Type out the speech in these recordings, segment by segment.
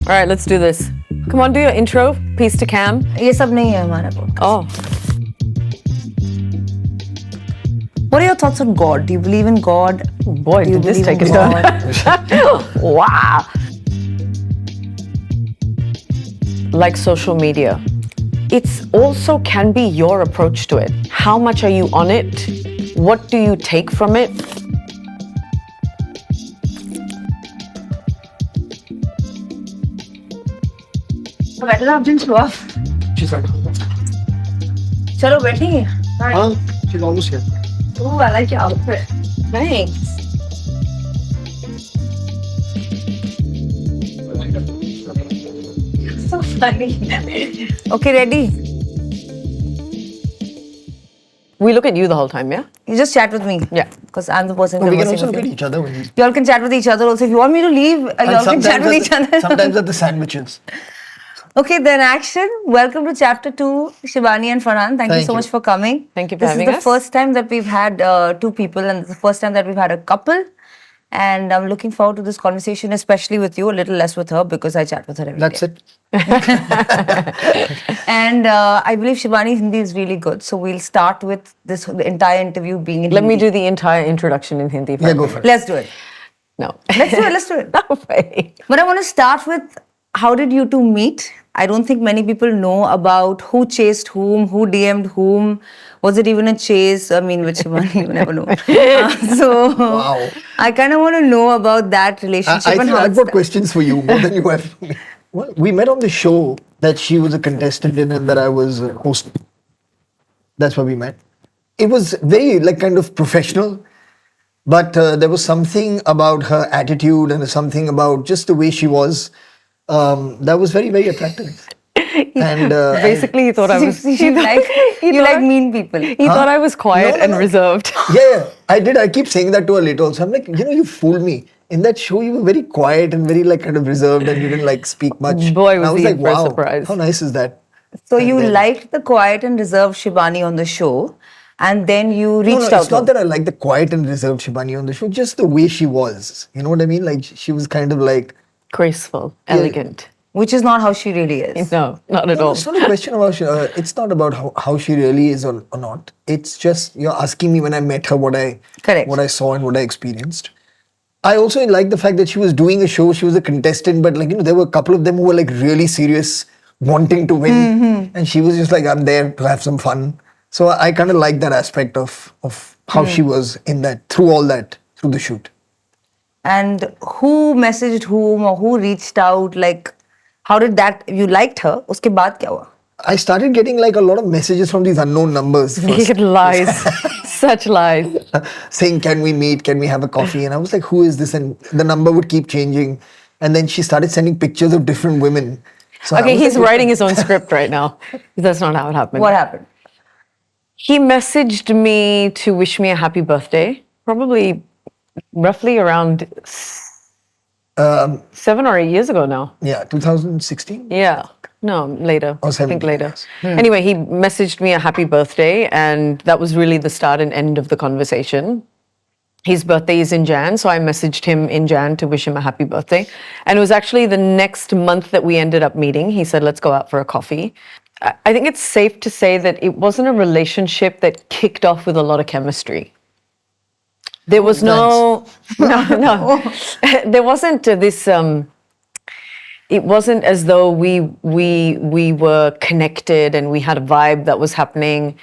All right, let's do this. Come on, do your intro. Piece to cam. ये सब नहीं है हमारे को. Oh. What are your thoughts on God? Do you believe in God? Boy, did this take a turn. Wow. Like social media. It's also can be your approach to it. How much are you on it? What do you take from it? Better up, didn't show up. She's like, चलो बैठेंगे. huh? She's almost here. Ooh, I like your outfit. Thanks. So funny. Okay, ready? We look at you the whole time, yeah? You just chat with me. Yeah. Because I'm the person We can conversing also with look at you. each other when we... Y'all can chat with each other also. If you want me to leave, y'all can chat with each other. Sometimes at the sandwiches. Okay, then action. Welcome to chapter 2, Shibani and Farhan. Thank you so much for coming. Thank you for having This is us. the first time that we've had two people, and it's the first time that we've had a couple. And I'm looking forward to this conversation, especially with you, a little less with her because I chat with her every day. That's it. And I believe Shibani Hindi is really good. So we'll start with this the entire interview being in Let Hindi. me do the entire introduction in Hindi. Yeah, go for it. Let's do it. No. Let's do it. No way. But I want to start with, how did you two meet? I don't think many people know about who chased whom, who DM'd whom. Was it even a chase? I mean, with Shibani, you never know. Wow. I kind of want to know about that relationship. I and think how I've it's got questions for you more than you have for me. Well, we met on the show that she was a contestant in and that I was hosting. That's where we met. It was very kind of professional, but there was something about her attitude and something about just the way she was that was very, very attractive. And Basically, he thought I was... you like mean people. He thought I was quiet and reserved. Yeah, I did. I keep saying that to her later also. I'm like, you fooled me. In that show, you were very quiet and very kind of reserved and you didn't speak much. Boy, And was I was he like, in for a wow, surprise. how nice is that? So And you then- liked the quiet and reserved Shibani on the show, and then you reached No, out it's to not her. that I like the quiet and reserved Shibani on the show, just the way she was. You know what I mean? Like, she was kind of like... Graceful, elegant. Which is not how she really is. No, not at No, all. it's not a question about... it's not about how she really is or not. It's just, you're asking me when I met her what I saw and what I experienced. I also like the fact that she was doing a show, she was a contestant, but there were a couple of them who were really serious, wanting to win. Mm-hmm. And she was just like, I'm there to have some fun. So I kind of like that aspect of how she was in that, through the shoot. And who messaged whom or who reached out? How did that, you liked her, uske baad kya hua? I started getting a lot of messages from these unknown numbers first, Lies. Such lies. saying, can we meet, can we have a coffee? And I was like, who is this? And the number would keep changing. And then she started sending pictures of different women. So I Okay, was he's like, writing his own script right now. That's not how it happened. What happened? He messaged me to wish me a happy birthday, probably roughly around 7 or 8 years ago now. Yeah, 2016? Yeah. No, later. Or I think 17, later. yes. Anyway, he messaged me a happy birthday, and that was really the start and end of the conversation. His birthday is in Jan, so I messaged him in Jan to wish him a happy birthday. And it was actually the next month that we ended up meeting. He said, let's go out for a coffee. I think it's safe to say that it wasn't a relationship that kicked off with a lot of chemistry. There was no. There wasn't this. It wasn't as though we were connected and we had a vibe that was happening.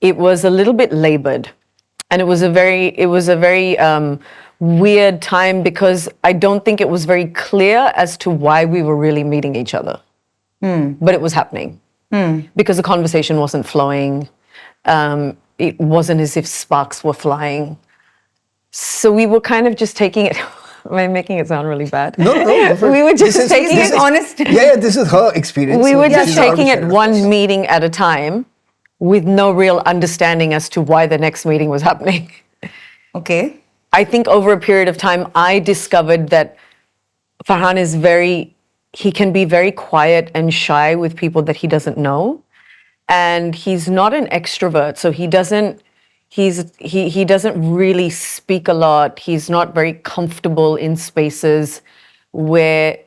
It was a little bit labored, and it was a very weird time because I don't think it was very clear as to why we were really meeting each other. But it was happening because the conversation wasn't flowing. It wasn't as if sparks were flying. So we were kind of just taking it. Am I making it sound really bad? No. We were just taking it honest. Yeah, this is her experience. We so were this just is our taking it share of one this. meeting at a time with no real understanding as to why the next meeting was happening. Okay. I think over a period of time, I discovered that Farhan is he can be very quiet and shy with people that he doesn't know. And he's not an extrovert, so he doesn't really speak a lot. He's not very comfortable in spaces where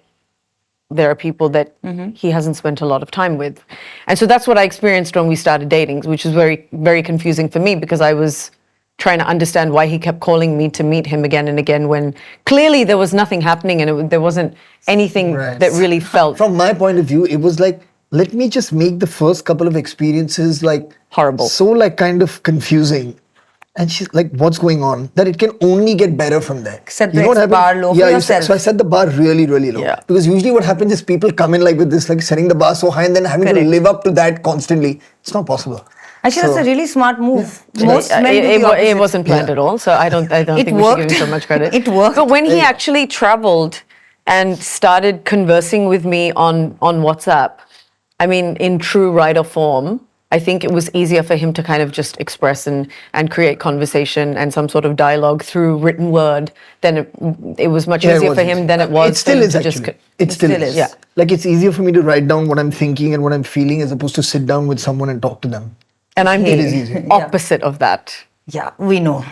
there are people that he hasn't spent a lot of time with. And so that's what I experienced when we started dating, which is very, very confusing for me because I was trying to understand why he kept calling me to meet him again and again when clearly there was nothing happening and there wasn't anything that really felt From my point of view, it was like, let me just make the first couple of experiences like horrible. So like kind of confusing. And she's like, what's going on? That it can only get better from there. Set the bar low for yourself. So I set the bar really, really low. Yeah. Because usually what happens is people come in like with this, like setting the bar so high and then having to live up to that constantly. It's not possible. Actually, that's a really smart move. Most men do the it opposite. wasn't planned at all, so I don't think we should give him so much credit. It worked. But when he actually traveled and started conversing with me on WhatsApp, I mean, in true writer form, I think it was easier for him to kind of just express and create conversation and some sort of dialogue through written word than it was much easier for him than it was It still for him is to actually. just It still is. Yeah. Like it's easier for me to write down what I'm thinking and what I'm feeling as opposed to sit down with someone and talk to them. And I'm It is easier. the opposite of that. Yeah, we know.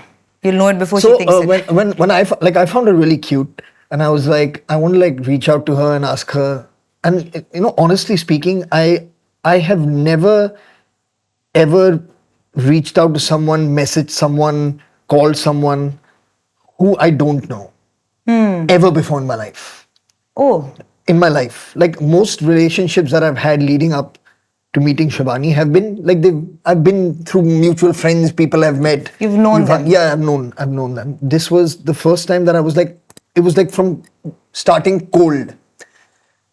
You'll know it before So she thinks it. when I found her really cute, and I was like, I want to like reach out to her and ask her. And you know, honestly speaking, I have never ever reached out to someone, messaged someone, called someone who I don't know ever before in my life. Oh, In my life, like most relationships that I've had leading up to meeting Shibani have been like I've been through mutual friends, people I've met. You've known them. Yeah, I've known them. This was the first time that I was like, it was like from starting cold.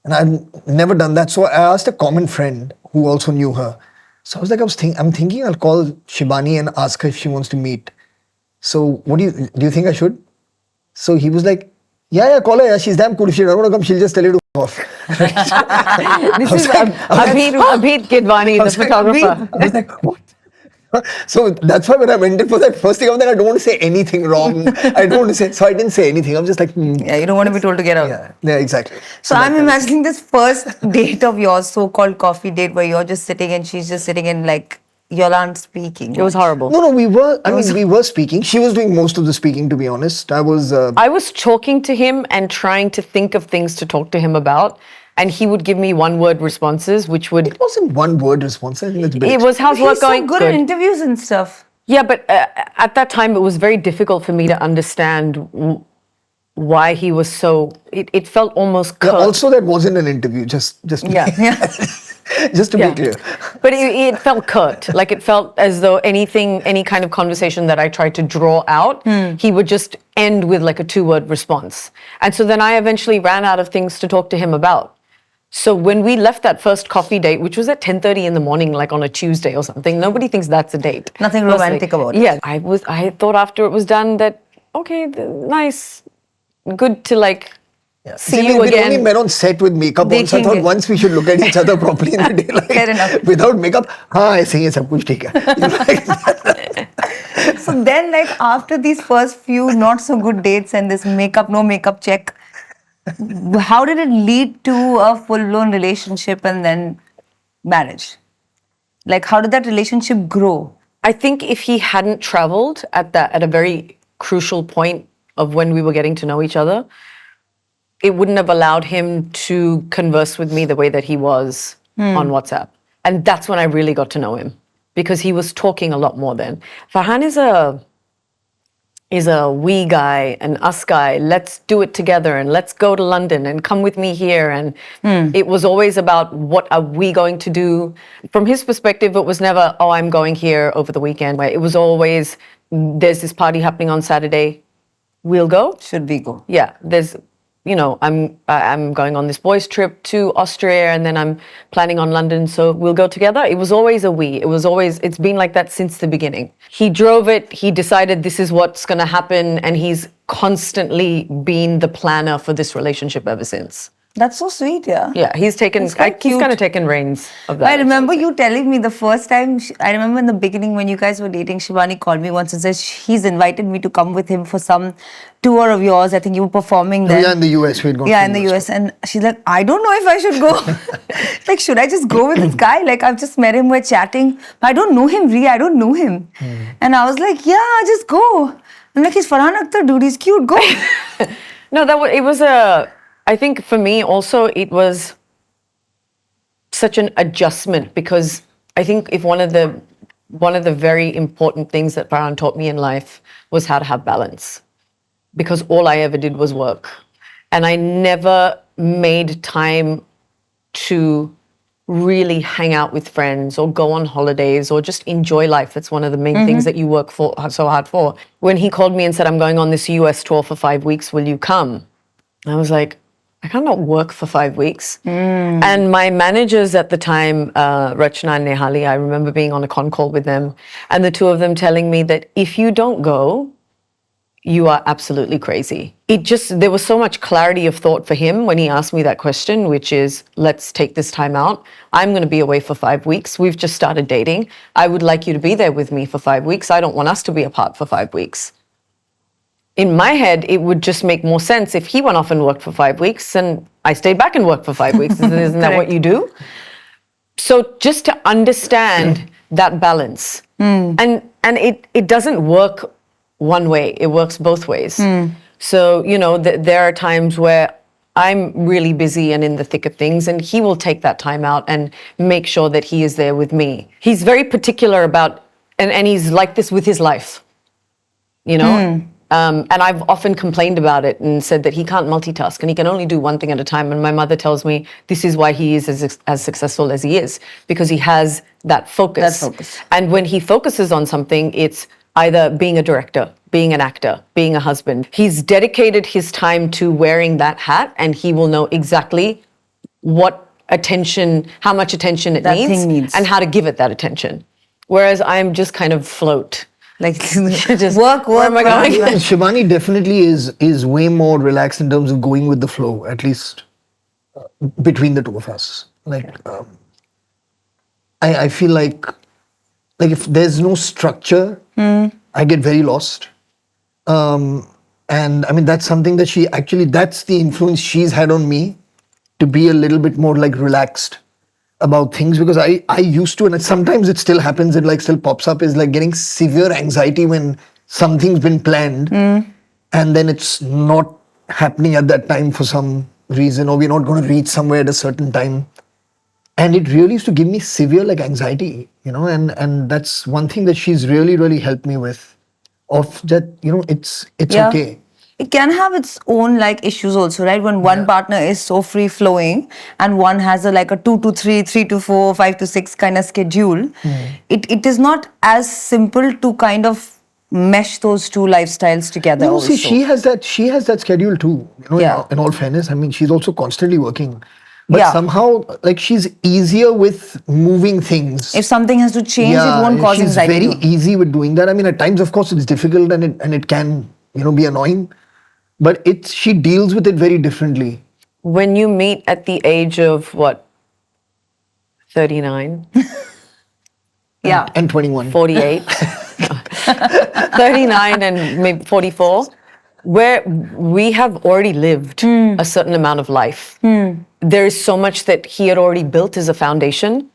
And I've never done that. So I asked a common friend who also knew her. So I was like, I'm thinking I'll call Shibani and ask her if she wants to meet. So what do you think I should? So he was like, yeah, call her. Yeah, she's damn cool. If she doesn't want to come, she'll just tell you to off. This is Abhit Kidwani, the photographer. I was like, what? So that's why when I went in for that first thing, I was like, I don't want to say anything wrong. I don't want to say, so I didn't say anything. I was just like, yeah, you don't want to be told to get out. Yeah, exactly. So I'm imagining this first date of yours, so-called coffee date, where you're just sitting and she's just sitting and like, you aren't speaking. It was horrible. No, we were speaking. She was doing most of the speaking, to be honest. I was talking to him and trying to think of things to talk to him about. And he would give me one-word responses, which would... It wasn't one-word response. I think that's It was, how's work going? He's so good at interviews and stuff. Yeah, but at that time, it was very difficult for me to understand why he was so... It felt almost curt. Yeah, also, that wasn't an interview, just Yeah. just to be clear. But it felt curt. Like it felt as though any kind of conversation that I tried to draw out, he would just end with like a 2-word response. And so then I eventually ran out of things to talk to him about. So when we left that first coffee date, which was at 10:30 in the morning, like on a Tuesday or something, nobody thinks that's a date. Nothing romantic about it. Yeah, I thought after it was done that, okay, nice, good to like see you we again. only met on set with makeup on, so I thought once we should look at each other properly in the daylight. Fair enough. Without makeup, I say sab kuch theek hai. So then like after these first few not so good dates and this no makeup check, how did it lead to a full-blown relationship and then marriage? Like how did that relationship grow? I think if he hadn't traveled at a very crucial point of when we were getting to know each other, it wouldn't have allowed him to converse with me the way that he was on WhatsApp. And that's when I really got to know him because he was talking a lot more then. Farhan is a we guy, an us guy. Let's do it together and let's go to London and come with me here. And it was always about what are we going to do. From his perspective, it was never, oh, I'm going here over the weekend. It was always, there's this party happening on Saturday. We'll go. Should we go? Yeah, there's, I'm going on this boys' trip to Austria and then I'm planning on London, so we'll go together. It was always a we. It's been like that since the beginning. He drove it, he decided this is what's going to happen, and he's constantly been the planner for this relationship ever since. That's so sweet, yeah. Yeah, he's kind of taken reins of that. I remember you telling me the first time, I remember in the beginning when you guys were dating, Shibani called me once and said he's invited me to come with him for some tour of yours. I think you were performing there. Yeah, in the US. Yeah, in the US. And she's like, I don't know if I should go. Like, should I just go with this guy? Like, I've just met him, we're chatting. I don't know him, Rhea, I don't know him. And I was like, yeah, just go. I'm like, he's Farhan Akhtar, dude, he's cute, go. No, it was I think for me also it was such an adjustment, because I think if one of the very important things that Farhan taught me in life was how to have balance, because all I ever did was work, and I never made time to really hang out with friends or go on holidays or just enjoy life. That's one of the main things that you work for so hard for. When he called me and said, I'm going on this US tour for 5 weeks, will you come? I was like, I cannot work for 5 weeks. And my managers at the time, Rachna and Nehali, I remember being on a con call with them, and the two of them telling me that if you don't go, you are absolutely crazy. There was so much clarity of thought for him when he asked me that question, which is, let's take this time out. I'm going to be away for 5 weeks. We've just started dating. I would like you to be there with me for 5 weeks. I don't want us to be apart for 5 weeks. In my head, it would just make more sense if he went off and worked for 5 weeks and I stayed back and worked for 5 weeks. Isn't that what you do? So just to understand that balance. And it doesn't work one way, it works both ways. So, there are times where I'm really busy and in the thick of things, and he will take that time out and make sure that he is there with me. He's very particular about, and he's like this with his life, and I've often complained about it and said that he can't multitask and he can only do one thing at a time. And my mother tells me this is why he is as successful as he is, because he has that focus. And when he focuses on something, it's either being a director, being an actor, being a husband. He's dedicated his time to wearing that hat, and he will know exactly what attention, how much attention it needs, and how to give it that attention. Whereas I'm just kind of float. Like just work. Where am I going? Shibani definitely is way more relaxed in terms of going with the flow, at least between the two of us. Like, I feel like if there's no structure, I get very lost. And I mean, that's something that that's the influence she's had on me, to be a little bit more like relaxed about things, because I used to, and sometimes it still happens, still pops up, is like getting severe anxiety when something's been planned and then it's not happening at that time for some reason, or we're not going to reach somewhere at a certain time. And it really used to give me severe anxiety, and that's one thing that she's really, really helped me with, of that, it's okay. It can have its own issues also, right? When one partner is so free flowing and one has a 2 to 3, 3 to 4, 5 to 6 kind of schedule, it is not as simple to kind of mesh those two lifestyles together. No, also. see, she has that schedule too. In all fairness, I mean, she's also constantly working. But somehow, she's easier with moving things. If something has to change, it won't cause anxiety. She's very easy with doing that. I mean, at times, of course, it's difficult and it can, be annoying. But she deals with it very differently. When you meet at the age of, 39? Yeah. And 21. 48. 39 and maybe 44. Where we have already lived a certain amount of life. There is so much that he had already built as a foundation.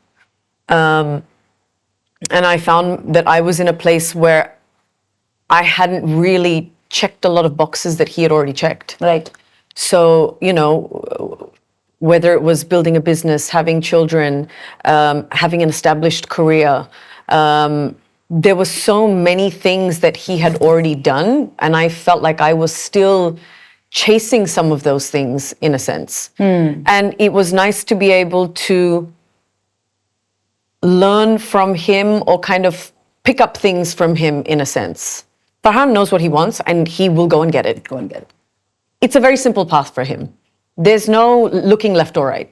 And I found that I was in a place where I hadn't really checked a lot of boxes that he had already checked. Right. So, whether it was building a business, having children, having an established career, there were so many things that he had already done, and I felt like I was still chasing some of those things in a sense. And it was nice to be able to learn from him, or kind of pick up things from him in a sense. Farhan knows what he wants and he will go and get it. It's a very simple path for him. There's no looking left or right.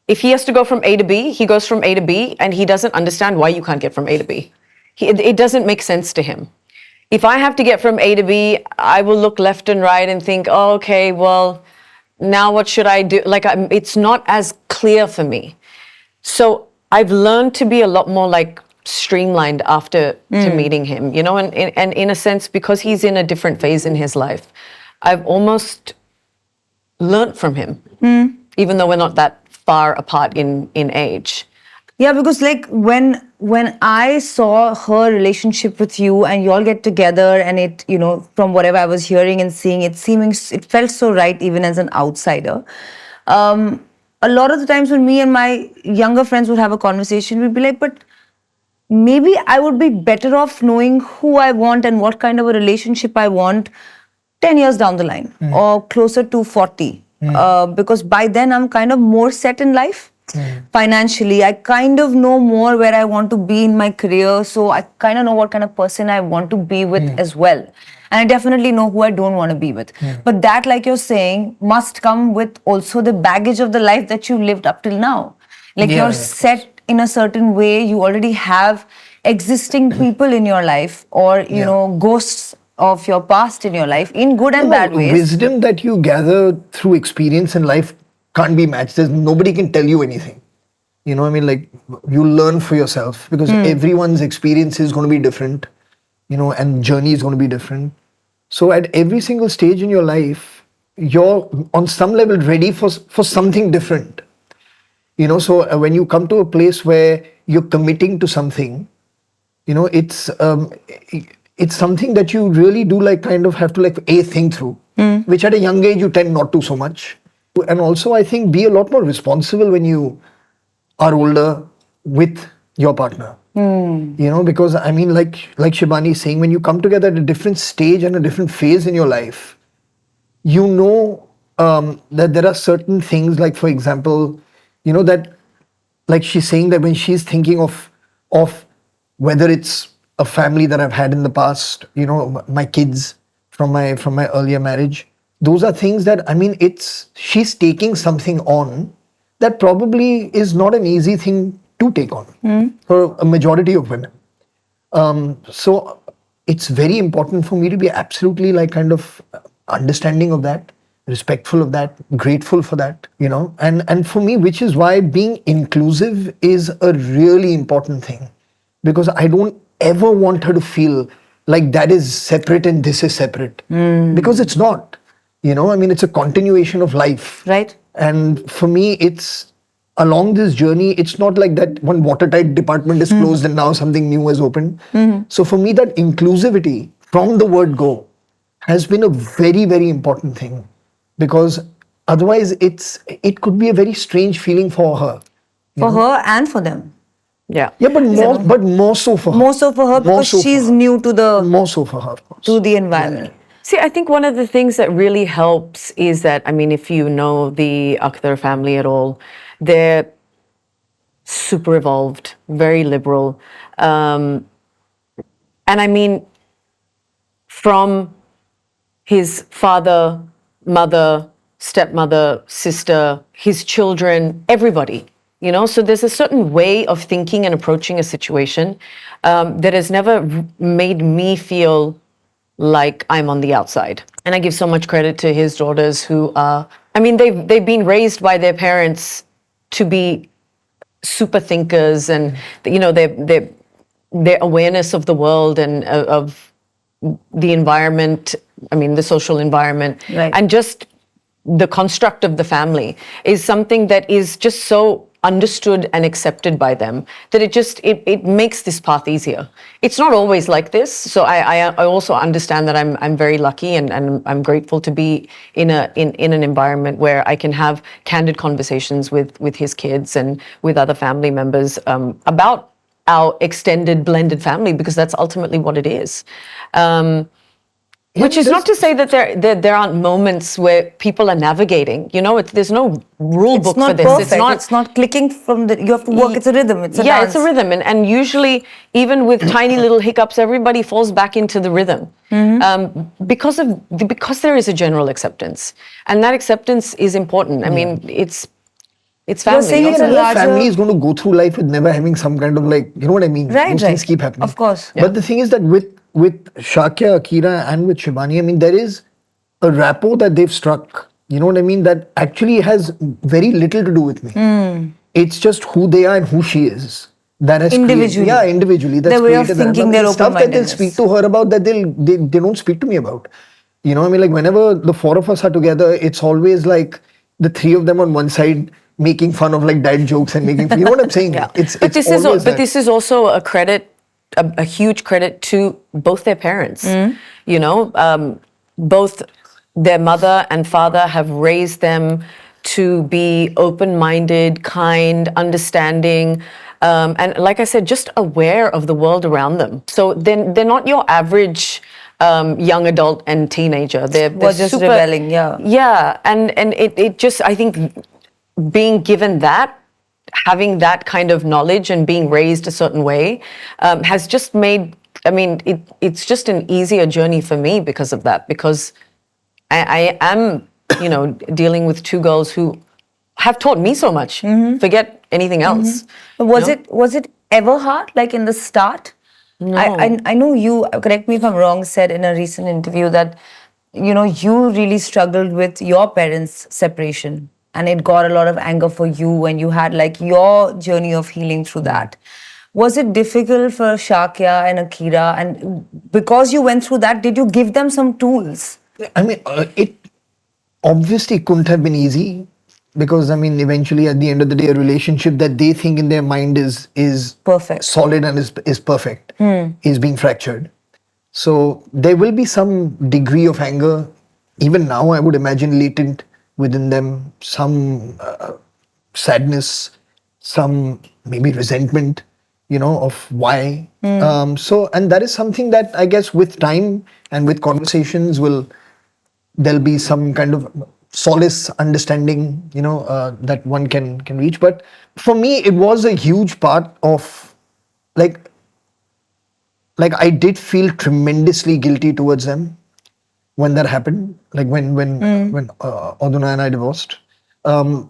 If he has to go from A to B, he goes from A to B, and he doesn't understand why you can't get from A to B. It doesn't make sense to him. If I have to get from A to B, I will look left and right and think, oh, okay, well, now what should I do? It's not as clear for me. So I've learned to be a lot more streamlined after to meeting him, and in a sense, because he's in a different phase in his life, I've almost learnt from him, even though we're not that far apart in age. Yeah, because when when I saw her relationship with you and y'all get together and it, from whatever I was hearing and seeing, it felt so right even as an outsider. A lot of the times when me and my younger friends would have a conversation, we'd be like, but maybe I would be better off knowing who I want and what kind of a relationship I want 10 years down the line or closer to 40. Because by then I'm kind of more set in life. Financially, I kind of know more where I want to be in my career, so I kind of know what kind of person I want to be with as well. And I definitely know who I don't want to be with. But that, like you're saying, must come with also the baggage of the life that you lived up till now. Like you're set in a certain way, you already have existing people in your life or, ghosts of your past in your life in good and bad ways. Wisdom that you gather through experience in life can't be matched. Nobody can tell you anything. You learn for yourself because everyone's experience is going to be different, and journey is going to be different. So at every single stage in your life, you're on some level ready for something different. So when you come to a place where you're committing to something, it's something that you really do have to think through, which at a young age you tend not to so much. And also, I think, be a lot more responsible when you are older with your partner. Because I mean, like Shibani is saying, when you come together at a different stage and a different phase in your life, that there are certain things, like for example, that, like she's saying that when she's thinking of whether it's a family that I've had in the past, my kids from my earlier marriage. Those are things that, I mean, she's taking something on that probably is not an easy thing to take on for a majority of women. So it's very important for me to be absolutely understanding of that, respectful of that, grateful for that, and for me, which is why being inclusive is a really important thing, because I don't ever want her to feel like that is separate and this is separate, because it's not. I mean, it's a continuation of life. Right. And for me, it's along this journey, it's not like that one watertight department is closed and now something new has opened. So for me, that inclusivity from the word go has been a very, very important thing, because otherwise it could be a very strange feeling for her. For her and for them. Yeah. Yeah, but more so for her. More so for her because she's new to the... More so for her, of course. To the environment. See, I think one of the things that really helps is that, I mean, if you know the Akhtar family at all, they're super evolved, very liberal. And I mean, from his father, mother, stepmother, sister, his children, everybody, so there's a certain way of thinking and approaching a situation that has never made me feel like I'm on the outside. And I give so much credit to his daughters who are, I mean, they've been raised by their parents to be super thinkers, and their awareness of the world and of the environment, I mean, the social environment, right, and just the construct of the family is something that is just so understood and accepted by them that it makes this path easier. It's not always like this, so I also understand that I'm very lucky and I'm grateful to be in an environment where I can have candid conversations with his kids and with other family members about our extended blended family, because that's ultimately what it is. Which is not to say that there aren't moments where people are navigating. There's no rule book for this. Perfect. It's not clicking from the. You have to work. It's a rhythm. It's a dance. It's a rhythm, and usually, even with tiny little hiccups, everybody falls back into the rhythm because there is a general acceptance, and that acceptance is important. I mean, it's family. You're saying it's a larger... family is going to go through life with never having some kind of you know what I mean? Right, Those things keep happening. Of course. But the thing is that with Shakya, Akira, and with Shibani, I mean, there is a rapport that they've struck, you know what I mean, that actually has very little to do with me. It's just who they are and who she is. That has individually. Individually. That's their way of thinking, their stuff that they'll open-mindedness. speak to her about that they don't speak to me about. I mean, whenever the four of us are together, it's always like the three of them on one side, making fun of like dad jokes and making, you know what I'm saying? Yeah. It's but always that. this is also a credit, a huge credit to both their parents. You know, both their mother and father have raised them to be open-minded, kind, understanding, and like I said, just aware of the world around them. So they're not your average young adult and teenager. They're just super, rebelling, yeah. Yeah, and it just, I think, being given that, having that kind of knowledge and being raised a certain way has just made, I mean, it's just an easier journey for me because of that, because I am, you know, dealing with two girls who have taught me so much. Forget anything else. Was it ever hard, like in the start? No. I know you, correct me if I'm wrong, said in a recent interview that, you know, you really struggled with your parents' separation, and it got a lot of anger for you when you had like your journey of healing through that. Was it difficult for Shakya and Akira? And because you went through that, did you give them some tools? I mean, it obviously couldn't have been easy, because I mean, eventually at the end of the day, a relationship that they think in their mind is Perfect, solid and is perfect is being fractured. So there will be some degree of anger, even now I would imagine, latent within them, some sadness, some maybe resentment, you know, of why. So, and that is something that I guess with time and with conversations there'll be some kind of solace, understanding, you know, that one can reach. But for me, it was a huge part of like I did feel tremendously guilty towards them when that happened, like when Aduna and I divorced,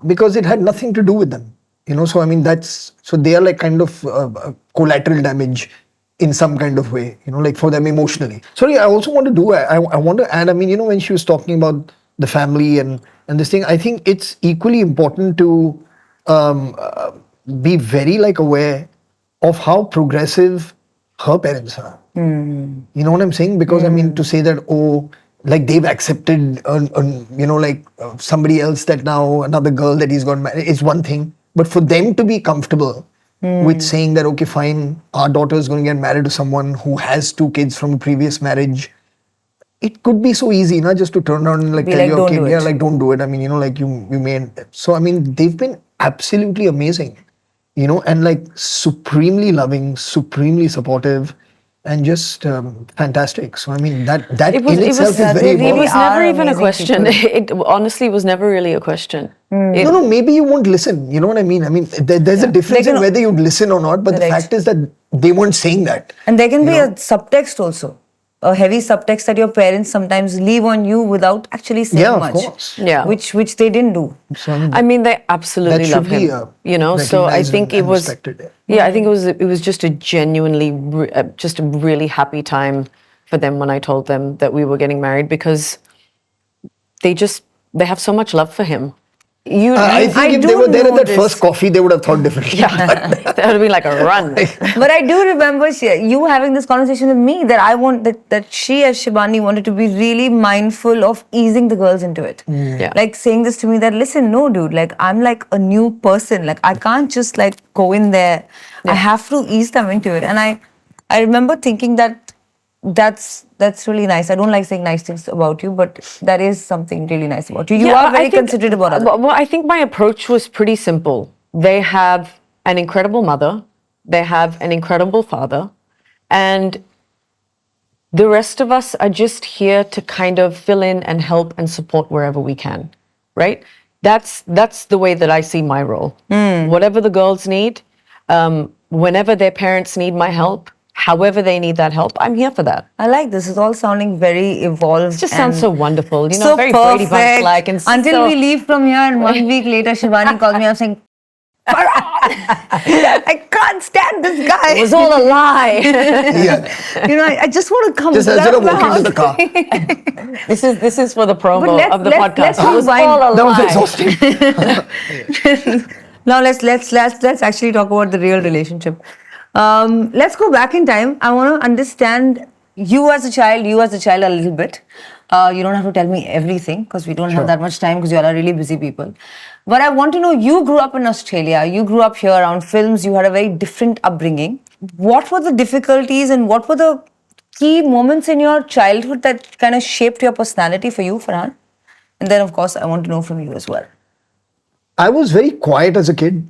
because it had nothing to do with them, you know. So I mean, so they are like kind of collateral damage in some kind of way, you know, like for them emotionally. Sorry, I also want to I want to add, I mean, you know, when she was talking about the family and this thing, I think it's equally important to be very like aware of how progressive her parents are. You know what I'm saying? Because I mean, to say that, oh, like they've accepted, you know, like somebody else, that now another girl that he's got married, is one thing. But for them to be comfortable with saying that, okay, fine, our daughter is going to get married to someone who has 2 kids from a previous marriage, it could be so easy, not just to turn around and like Be tell like, your "Don't kid, do it." yeah, like don't do it. I mean, you know, like you may. So I mean, they've been absolutely amazing, you know, and like supremely loving, supremely supportive, and just fantastic. So I mean, that in itself is very It important. was never are even a amazing question. people. It honestly was never really a question. No, maybe you won't listen. You know what I mean? I mean, there's a difference They in can- whether you'd listen or not, but the Correct. fact is that they weren't saying that. And there can you be know? a subtext also, a heavy subtext that your parents sometimes leave on you without actually saying Yeah, of much. course. Yeah. Which they didn't do. So, I mean, I mean, they absolutely that should love him. be, You know, so I recognized think and it was. respected. Yeah, I think it was just a genuinely, just a really happy time for them when I told them that we were getting married, because they have so much love for him. I think if they do were there know at that this. first coffee, they would have thought differently. Yeah, that would have been like a run. But I do remember you having this conversation with me that that she, as Shibani, wanted to be really mindful of easing the girls into it. Yeah. Like saying this to me that, listen, no, dude, like I'm like a new person. Like I can't just like go in there. I have to ease them into it. And I remember thinking that's really nice. I don't like saying nice things about you, but that is something really nice about you. You Yeah, are very considerate about others. Well, I think my approach was pretty simple. They have an incredible mother, they have an incredible father, and the rest of us are just here to kind of fill in and help and support wherever we can, right? That's the way that I see my role. Whatever the girls need, whenever their parents need my help, however they need that help, I'm here for that. I like this. It's all sounding very evolved. It just sounds so wonderful, you know, so very Brady perfect. Bunch-like. And Until so, we leave from here, and 1 week later, Shibani called me up saying, Farhan, I can't stand this guy. it was all a lie. Yeah. You know, I just want to come Just back as you to the walk into the house. car. This is for the promo But of the podcast. let's It was rewind. all a That was lie. exhausting. Now let's actually talk about the real relationship. Let's go back in time. I want to understand you as a child a little bit. You don't have to tell me everything because we don't have that much time because you all are really busy people. But I want to know, you grew up in Australia, you grew up here around films, you had a very different upbringing. What were the difficulties and what were the key moments in your childhood that kind of shaped your personality for you, Farhan? And then, of course, I want to know from you as well. I was very quiet as a kid.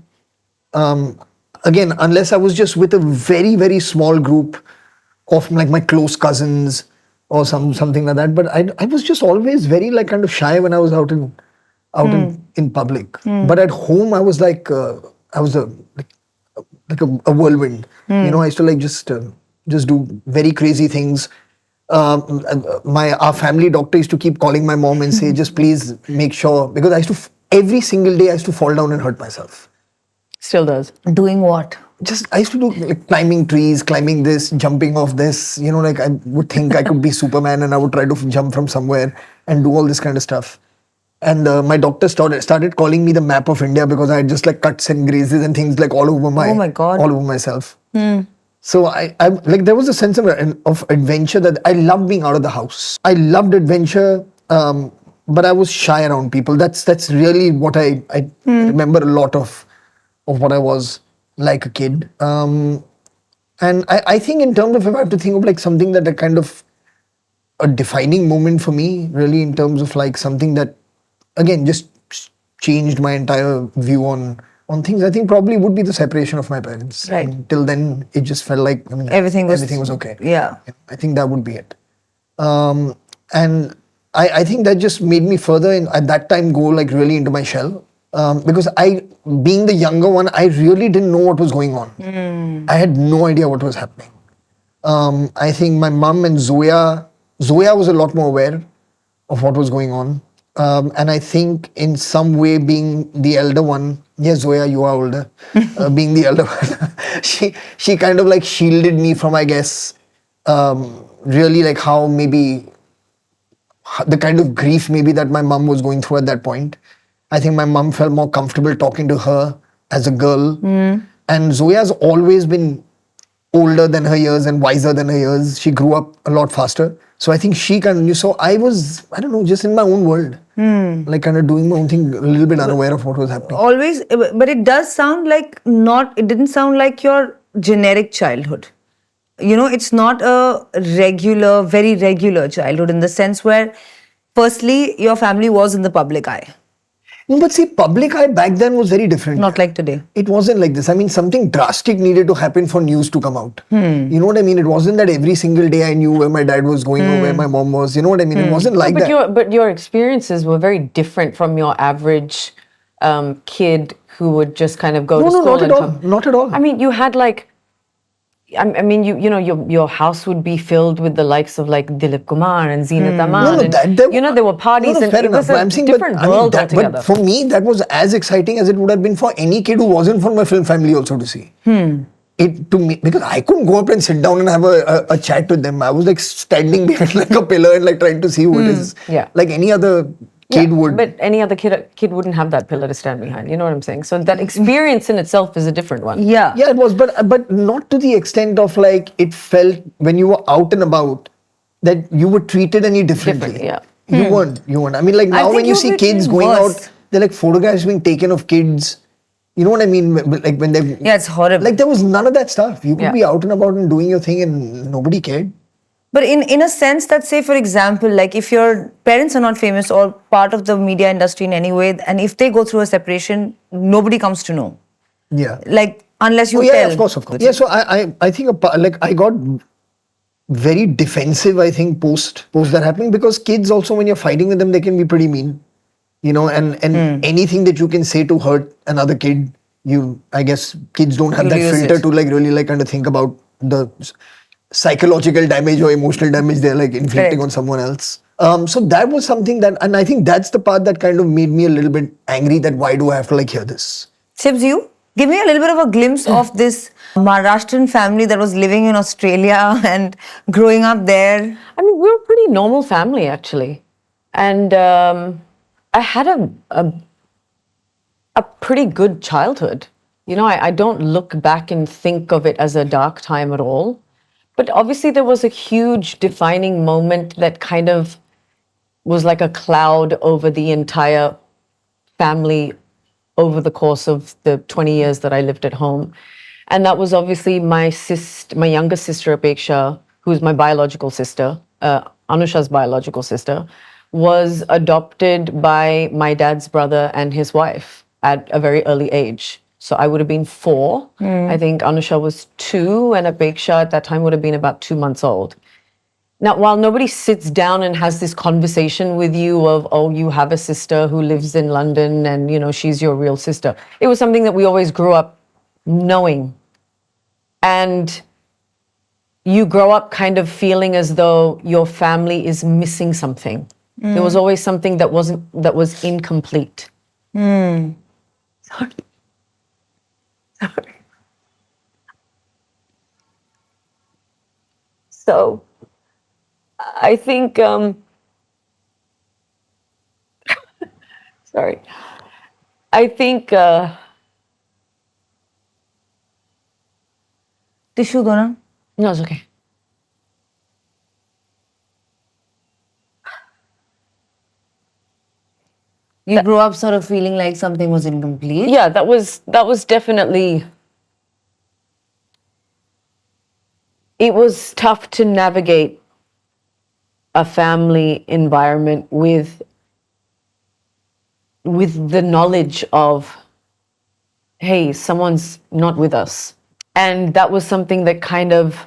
Again, unless I was just with a very, very small group of like my close cousins or something like that. But I was just always very like kind of shy when I was out in public. But at home, I was like I was a whirlwind. You know, I used to like just do very crazy things. Our family doctor used to keep calling my mom and say, just please make sure, because I used to every single day I used to fall down and hurt myself. Still does. Doing what? Just I used to do like climbing trees, climbing this, jumping off this. You know, like I would think I could be Superman and I would try to jump from somewhere and do all this kind of stuff. And my doctor started calling me the map of India because I had just like cuts and grazes and things like all over Oh my God. all over myself. So I like there was a sense of adventure that I loved being out of the house. I loved adventure, but I was shy around people. That's really what I remember a lot of what I was like a kid. And I think in terms of, if I have to think of like something that a kind of a defining moment for me, really in terms of like something that again just changed my entire view on things, I think probably would be the separation of my parents. Right. Until then, it just felt like Everything was okay. Yeah. I think that would be it. And I think that just made me further at that time go like really into my shell. Because being the younger one, I really didn't know what was going on. I had no idea what was happening. I think my mum and Zoya was a lot more aware of what was going on. And I think in some way being the elder one, yes, Zoya, you are older, being the elder one, she kind of like shielded me from, I guess, really like how maybe the kind of grief maybe that my mum was going through at that point. I think my mum felt more comfortable talking to her as a girl. And Zoya's always been older than her years and wiser than her years. She grew up a lot faster. So I think she kind of knew. So I was, I don't know, just in my own world. Like kind of doing my own thing, a little bit unaware of what was happening. Always, but it does sound like it didn't sound like your generic childhood. You know, it's not a very regular childhood in the sense where, firstly, your family was in the public eye. But see, public eye back then was very different. Not like today. It wasn't like this. I mean, something drastic needed to happen for news to come out. You know what I mean? It wasn't that every single day I knew where my dad was going or where my mom was. You know what I mean? It wasn't like that. But your experiences were very different from your average kid who would just kind of go to school. No, not at all. Not at all. I mean, you had like, I mean, you know, your house would be filled with the likes of like Dilip Kumar and Zeenat Aman. There were parties and it was a different world altogether. But for me, that was as exciting as it would have been for any kid who wasn't from my film family also to see. It to me, because I couldn't go up and sit down and have a chat with them. I was like standing behind like a pillar and like trying to see who it is. Yeah. Like any other kid would. But any other kid wouldn't have that pillar to stand behind. You know what I'm saying? So that experience in itself is a different one. Yeah. Yeah, it was, but not to the extent of like it felt when you were out and about that you were treated any differently. Yeah. You weren't. I mean, like now when you see kids going out, they're like photographs being taken of kids. You know what I mean? Like when they. Yeah, it's horrible. Like there was none of that stuff. You could be out and about and doing your thing and nobody cared. But in a sense that, say, for example, like if your parents are not famous or part of the media industry in any way, and if they go through a separation, nobody comes to know. Yeah. Like, unless you tell. Yeah, of course. Yeah, so I think, like, I got very defensive, I think, post that happening, because kids also, when you're fighting with them, they can be pretty mean. You know, and anything that you can say to hurt another kid, I guess kids don't have that filter to, like, really, like, kind of think about the psychological damage or emotional damage they're like inflicting on someone else. So that was something that, and I think that's the part that kind of made me a little bit angry, that why do I have to like hear this? Sibs, you? Give me a little bit of a glimpse of this Maharashtrian family that was living in Australia and growing up there. I mean, we were a pretty normal family actually. And I had a pretty good childhood. You know, I don't look back and think of it as a dark time at all. But obviously there was a huge defining moment that kind of was like a cloud over the entire family over the course of the 20 years that I lived at home. And that was obviously my younger sister, Apeksha, who's my biological sister, Anusha's biological sister, was adopted by my dad's brother and his wife at a very early age. So I would have been 4. I think Anusha was 2, and Apeksha at that time would have been about 2 months old. Now, while nobody sits down and has this conversation with you of, oh, you have a sister who lives in London and, you know, she's your real sister, it was something that we always grew up knowing. And you grow up kind of feeling as though your family is missing something. There was always something that was incomplete. Sorry. So I think, sorry, I think, Tissue do na? no, it's okay. You grew up sort of feeling like something was incomplete. Yeah, that was definitely, it was tough to navigate a family environment with the knowledge of, hey, someone's not with us. And that was something that kind of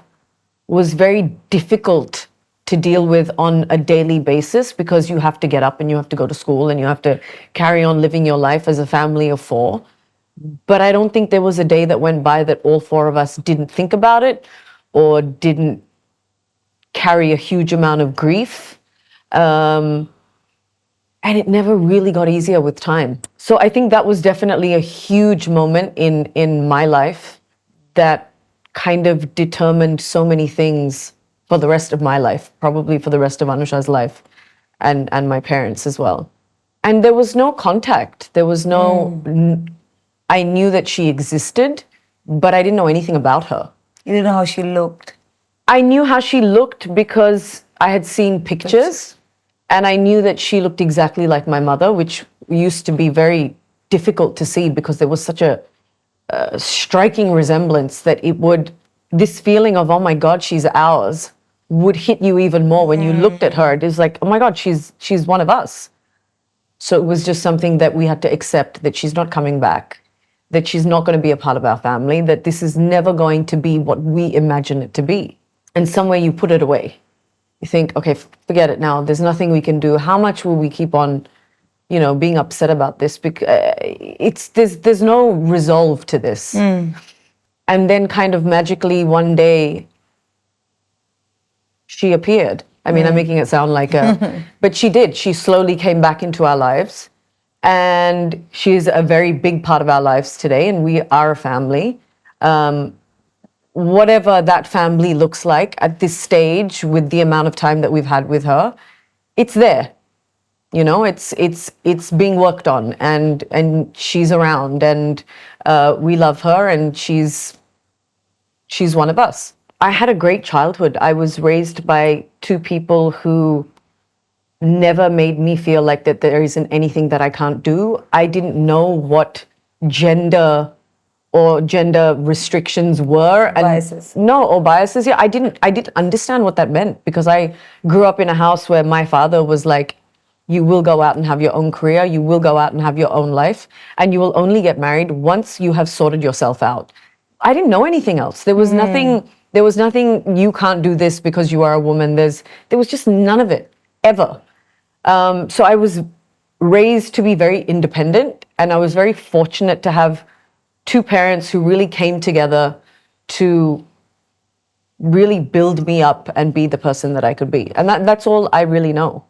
was very difficult to deal with on a daily basis, because you have to get up and you have to go to school and you have to carry on living your life as a family of 4. But I don't think there was a day that went by that all 4 of us didn't think about it or didn't carry a huge amount of grief. And it never really got easier with time. So I think that was definitely a huge moment in my life that kind of determined so many things for the rest of my life, probably for the rest of Anusha's life and my parents as well. And there was no contact. There was no, I knew that she existed, but I didn't know anything about her. You didn't know how she looked. I knew how she looked because I had seen pictures, and I knew that she looked exactly like my mother, which used to be very difficult to see because there was such a striking resemblance that this feeling of, oh my God, she's ours, would hit you even more when you looked at her. It was like, oh my God, she's one of us. So it was just something that we had to accept, that she's not coming back, that she's not going to be a part of our family, that this is never going to be what we imagine it to be. And somewhere you put it away. You think, okay, forget it now. There's nothing we can do. How much will we keep on, you know, being upset about this? Because there's no resolve to this. And then kind of magically one day, she appeared. I mean, I'm making it sound like but she did. She slowly came back into our lives. And she's a very big part of our lives today, and we are a family. Whatever that family looks like at this stage, with the amount of time that we've had with her, it's there. You know, it's being worked on, and she's around, and we love her, and she's one of us. I had a great childhood. I was raised by 2 people who never made me feel like that there isn't anything that I can't do. I didn't know what gender restrictions were. And Biases. No, or biases. Yeah, I didn't understand what that meant, because I grew up in a house where my father was like, you will go out and have your own career, you will go out and have your own life, and you will only get married once you have sorted yourself out. I didn't know anything else. There was nothing, you can't do this because you are a woman. There was just none of it, ever. So I was raised to be very independent, and I was very fortunate to have 2 parents who really came together to really build me up and be the person that I could be. And that's all I really know.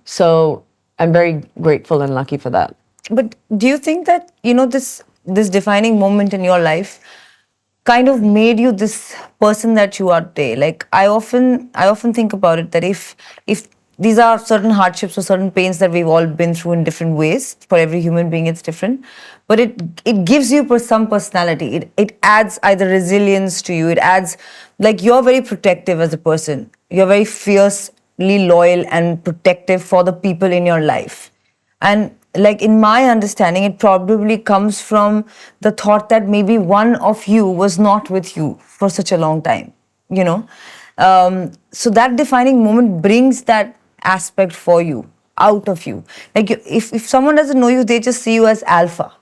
So I'm very grateful and lucky for that. But do you think that, you know, this defining moment in your life kind of made you this person that you are today? Like, I often think about it, that if these are certain hardships or certain pains that we've all been through in different ways. For every human being, it's different. But it gives you some personality. It adds either resilience to you. It adds, like, you're very protective as a person. You're very fierce loyal and protective for the people in your life. And like in my understanding, it probably comes from the thought that maybe one of you was not with you for such a long time, you know. So that defining moment brings that aspect for you, out of you. Like if someone doesn't know you, they just see you as alpha.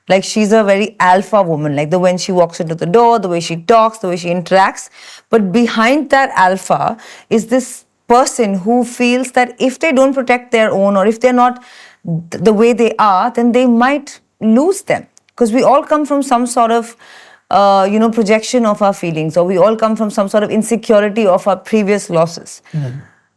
Like she's a very alpha woman, like the when she walks into the door, the way she talks, the way she interacts. But behind that alpha is this person who feels that if they don't protect their own, or if they're not the way they are, then they might lose them. Because we all come from some sort of, projection of our feelings, or we all come from some sort of insecurity of our previous losses.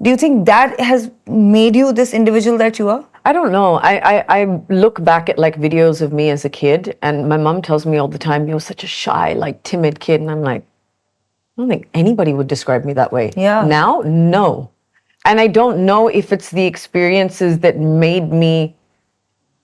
Do you think that has made you this individual that you are? I don't know. I look back at like videos of me as a kid, and my mom tells me all the time, "You're such a shy, like timid kid," and I'm like, I don't think anybody would describe me that way. Yeah. Now, no. And I don't know if it's the experiences that made me,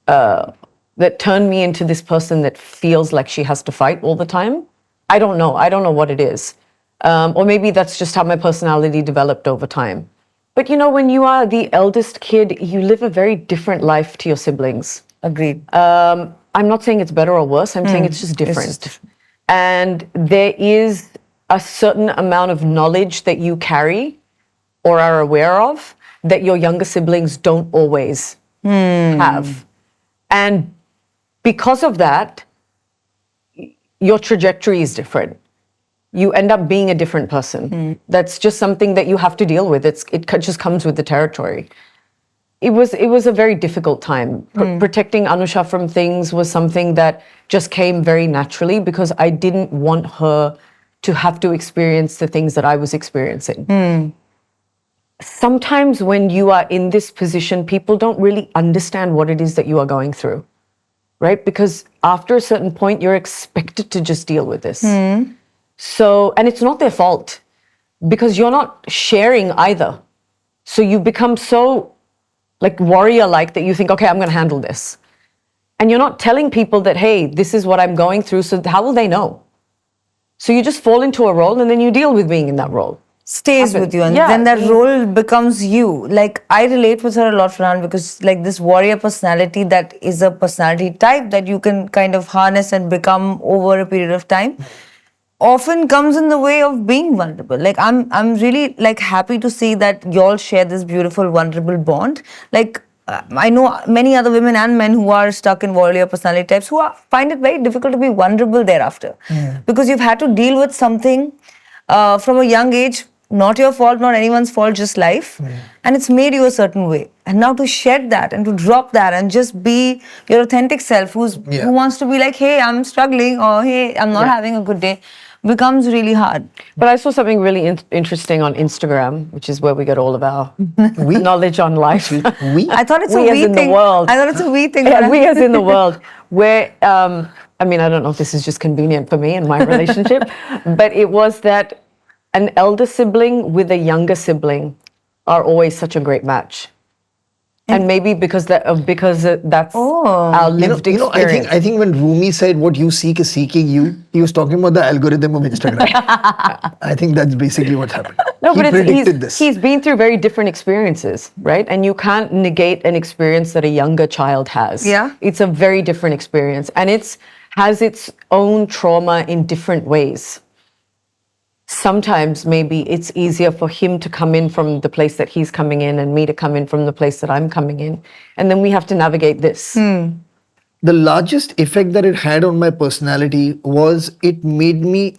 that turned me into this person that feels like she has to fight all the time. I don't know. I don't know what it is. Or maybe that's just how my personality developed over time. But you know, when you are the eldest kid, you live a very different life to your siblings. Agreed. I'm not saying it's better or worse. I'm saying it's just different. And there is a certain amount of knowledge that you carry or are aware of that your younger siblings don't always have. And because of that, your trajectory is different. You end up being a different person. That's just something that you have to deal with. It just comes with the territory. It was a very difficult time. Protecting Anusha from things was something that just came very naturally because I didn't want her to have to experience the things that I was experiencing. Sometimes when you are in this position, people don't really understand what it is that you are going through, right? Because after a certain point, you're expected to just deal with this. So, and it's not their fault because you're not sharing either. So you become so like warrior-like that you think, okay, I'm going to handle this. And you're not telling people that, hey, this is what I'm going through. So how will they know? So you just fall into a role and then you deal with being in that role. Stays with you, and then that role becomes you. Like I relate with her a lot, Farhan, because like this warrior personality that is a personality type that you can kind of harness and become over a period of time often comes in the way of being vulnerable. Like I'm really like happy to see that y'all share this beautiful vulnerable bond. Like I know many other women and men who are stuck in warrior personality types who find it very difficult to be vulnerable thereafter because you've had to deal with something from a young age. Not your fault, not anyone's fault, just life. And it's made you a certain way. And now to shed that and to drop that and just be your authentic self who wants to be like, hey, I'm struggling, or hey, I'm not having a good day, becomes really hard. But I saw something really interesting on Instagram, which is where we get all of our knowledge on life. I thought it's we a as we in thing. the world. I thought it's a we thing. Yeah, we as in the world. Where, I mean, I don't know if this is just convenient for me and my relationship, but it was that an elder sibling with a younger sibling are always such a great match. And maybe because that's our lived experience. I think when Rumi said what you seek is seeking you, he was talking about the algorithm of Instagram. I think that's basically what happened. No, he but predicted this. He's been through very different experiences, right? And you can't negate an experience that a younger child has. Yeah. It's a very different experience. And it has its own trauma in different ways. Sometimes maybe it's easier for him to come in from the place that he's coming in and me to come in from the place that I'm coming in. And then we have to navigate this. The largest effect that it had on my personality was it made me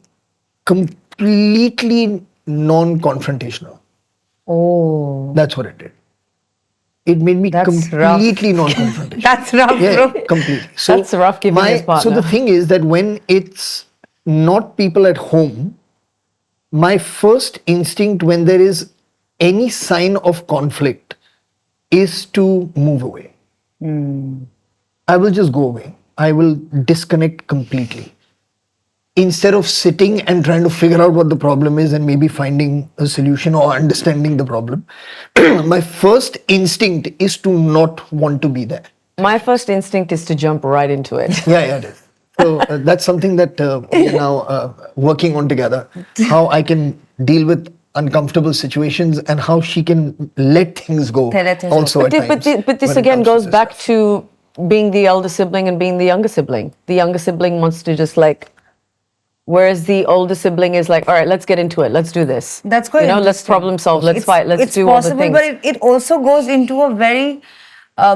completely non-confrontational. Oh. That's what it did. It made me completely non-confrontational. That's rough, bro. Completely. So That's rough giving his partner. So the thing is that when it's not people at home, my first instinct when there is any sign of conflict is to move away. I will just go away. I will disconnect completely. Instead of sitting and trying to figure out what the problem is and maybe finding a solution or understanding the problem, my first instinct is to not want to be there. My first instinct is to jump right into it. Yeah, it is. So that's something that we're now working on together. How I can deal with uncomfortable situations and how she can let things go. Let things go. Also, at times, But this when it again comes to goes this back stuff. to being the elder sibling and being the younger sibling. The younger sibling wants to just like, whereas the older sibling is like, all right, let's get into it. Let's do this. That's quite let's interesting. problem solve. Let's fight. Let's it's do all the possible, things. but it also goes into a very